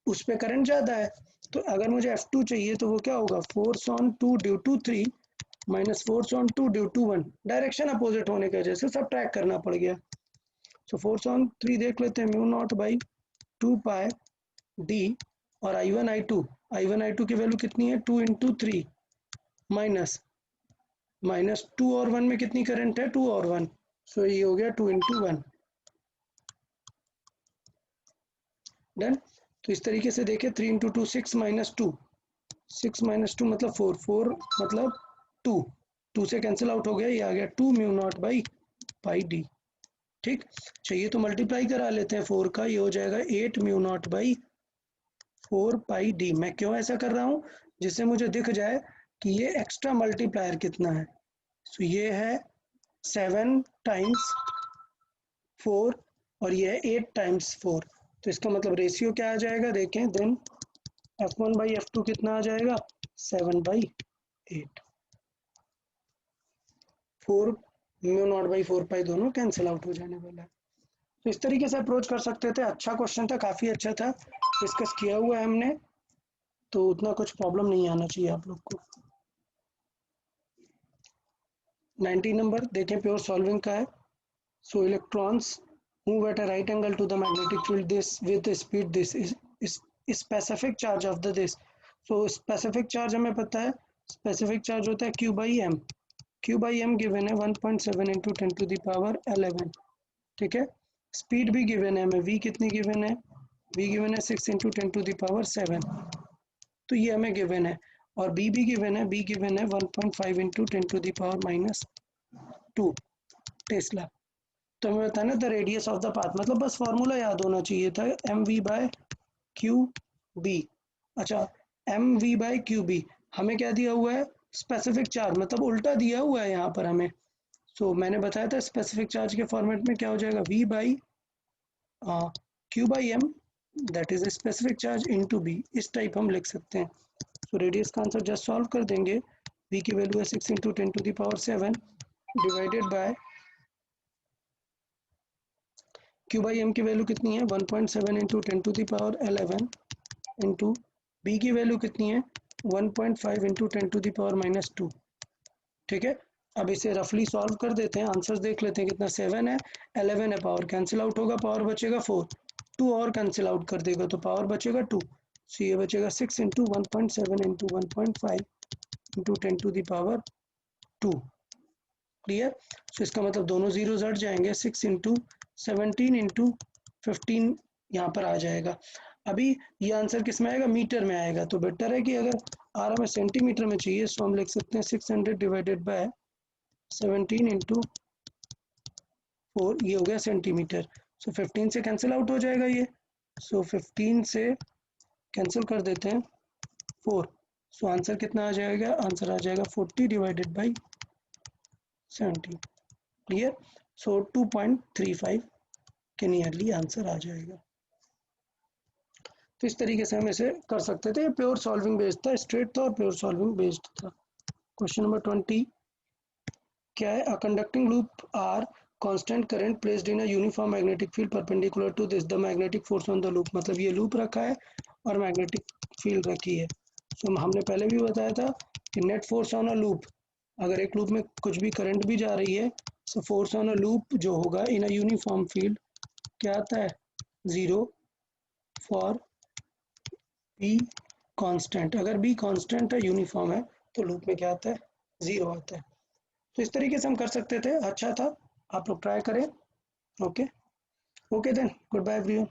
Speaker 1: उस पर करंट ज़्यादा है। तो अगर मुझे F2 चाहिए तो वो क्या होगा force on 2 due to 3 minus force on 2 due to 1, direction opposite होने की वजह से सब ट्रैक करना पड़ गया। सो फोर्स ऑन 3 देख लेते हैं, mu nought by 2 pi D, और I1 I2 की वैल्यू कितनी है 2 इंटू 3 माइनस माइनस 2 और 1 में कितनी करंट है 2 और 1, सो ये हो गया 2 इंटू 1 डन। तो इस तरीके से देखें 3 इंटू 2 6 माइनस 2, 6 माइनस 2 मतलब 4, 4 मतलब 2, 2 से कैंसिल आउट हो गया, ये आ गया 2 mu nought by pi D. ठीक, चाहिए तो मल्टीप्लाई करा लेते हैं 4 का, ये हो जाएगा 8 mu nought by 4 pi D. मैं क्यों ऐसा कर रहा हूँ, जिससे मुझे दिख जाए कि ये एक्स्ट्रा मल्टीप्लायर कितना है। सो ये है 7 टाइम्स 4 और ये है 8 टाइम्स 4, तो इसका मतलब रेशियो क्या आ जाएगा, देखें देन F1 बाई F2 कितना आ जाएगा 7/8, 4 म्यू नॉट बाई 4 पाई दोनों कैंसिल आउट हो जाने वाला है। तो इस तरीके से अप्रोच कर सकते थे। अच्छा क्वेश्चन था, काफ़ी अच्छा था, डिस्कस किया हुआ है हमने, तो उतना कुछ प्रॉब्लम नहीं आना चाहिए आप लोग को। 19 नंबर देखें, प्योर सॉल्विंग का है। So electrons move at a right angle to the magnetic field this with speed this is specific charge of the this. So specific charge हमें पता है, स्पेसिफिक चार्ज होता है Q/m, Q/m गिवन है 1.7 into 10 to the power 11, ठीक है। Speed भी given है हमें, v कितनी गिवन है b गिवन है 6 इंटू 10 टू द पावर 7, तो ये हमें गिवन है। और b भी गिवन है, b गिवन है 1.5 into 10 to the power -2 tesla. तो हमें बताना the radius of the path, मतलब बस फॉर्मूला याद होना चाहिए था, M V by Q B. अच्छा, M V by Q B हमें क्या दिया हुआ है, स्पेसिफिक चार्ज, मतलब उल्टा दिया हुआ है यहाँ पर हमें। सो मैंने बताया था स्पेसिफिक चार्ज के फॉर्मेट में क्या हो जाएगा, V by Q by M, that is specific charge into B, इस टाइप हम लिख सकते हैं। सो रेडियस का आंसर जस्ट सॉल्व कर देंगे, v की वैल्यू है 6 into 10 to the power 7 divided by Q by M की वैल्यू कितनी है 1.7 into 10 to the power 11 into B की वैल्यू कितनी है 1.5 इंटू 10 टू द पावर -2। ठीक है, अब इसे रफली सॉल्व कर देते हैं, आंसर्स देख लेते हैं कितना, 7 है 11 है, पावर कैंसिल आउट होगा, पावर बचेगा 4, 2 और कैंसिल आउट कर देगा तो पावर बचेगा 2। सो ये बचेगा 6 into 1.7 into 1.5 into 10 to the power 2। Clear. So इसका मतलब दोनों जीरोस हट जाएंगे, 6 इंटू 17 इंटू 15 यहाँ पर आ जाएगा। अभी ये आंसर किस में आएगा, मीटर में आएगा, तो बेटर है कि अगर आर हमें सेंटीमीटर में चाहिए तो हम लिख सकते हैं 600 डिवाइडेड बाय 17 इंटू 4, ये हो गया सेंटीमीटर। सो 15 से कैंसिल आउट हो जाएगा ये, सो 15 से कैंसिल कर देते हैं 4। सो आंसर कितना आ जाएगा, आंसर आ जाएगा 40 डिवाइडेड बाई 17। क्लियर। सो 2.35 के नियरली आंसर आ जाएगा। तो इस तरीके से हम इसे कर सकते थे, प्योर सॉल्विंग बेस्ड था, स्ट्रेट था और प्योर सॉल्विंग बेस्ड था। क्वेश्चन नंबर 20 क्या है, a conducting loop are constant current placed in a uniform magnetic field perpendicular to this, the magnetic force on the loop, मतलब ये लूप रखा है और मैग्नेटिक फील्ड रखी है। सो हमने पहले भी बताया था कि net force on a loop, अगर एक लूप में कुछ भी करंट भी जा रही है, so force on a loop जो होगा इन अ यूनिफॉर्म फील्ड क्या आता है, 0 फॉर बी कांस्टेंट। अगर बी कांस्टेंट है, यूनिफॉर्म है, तो लूप में क्या आता है, 0 आता है। तो इस तरीके से हम कर सकते थे, अच्छा था, आप लोग ट्राई करें। Okay, okay then, good bye everyone.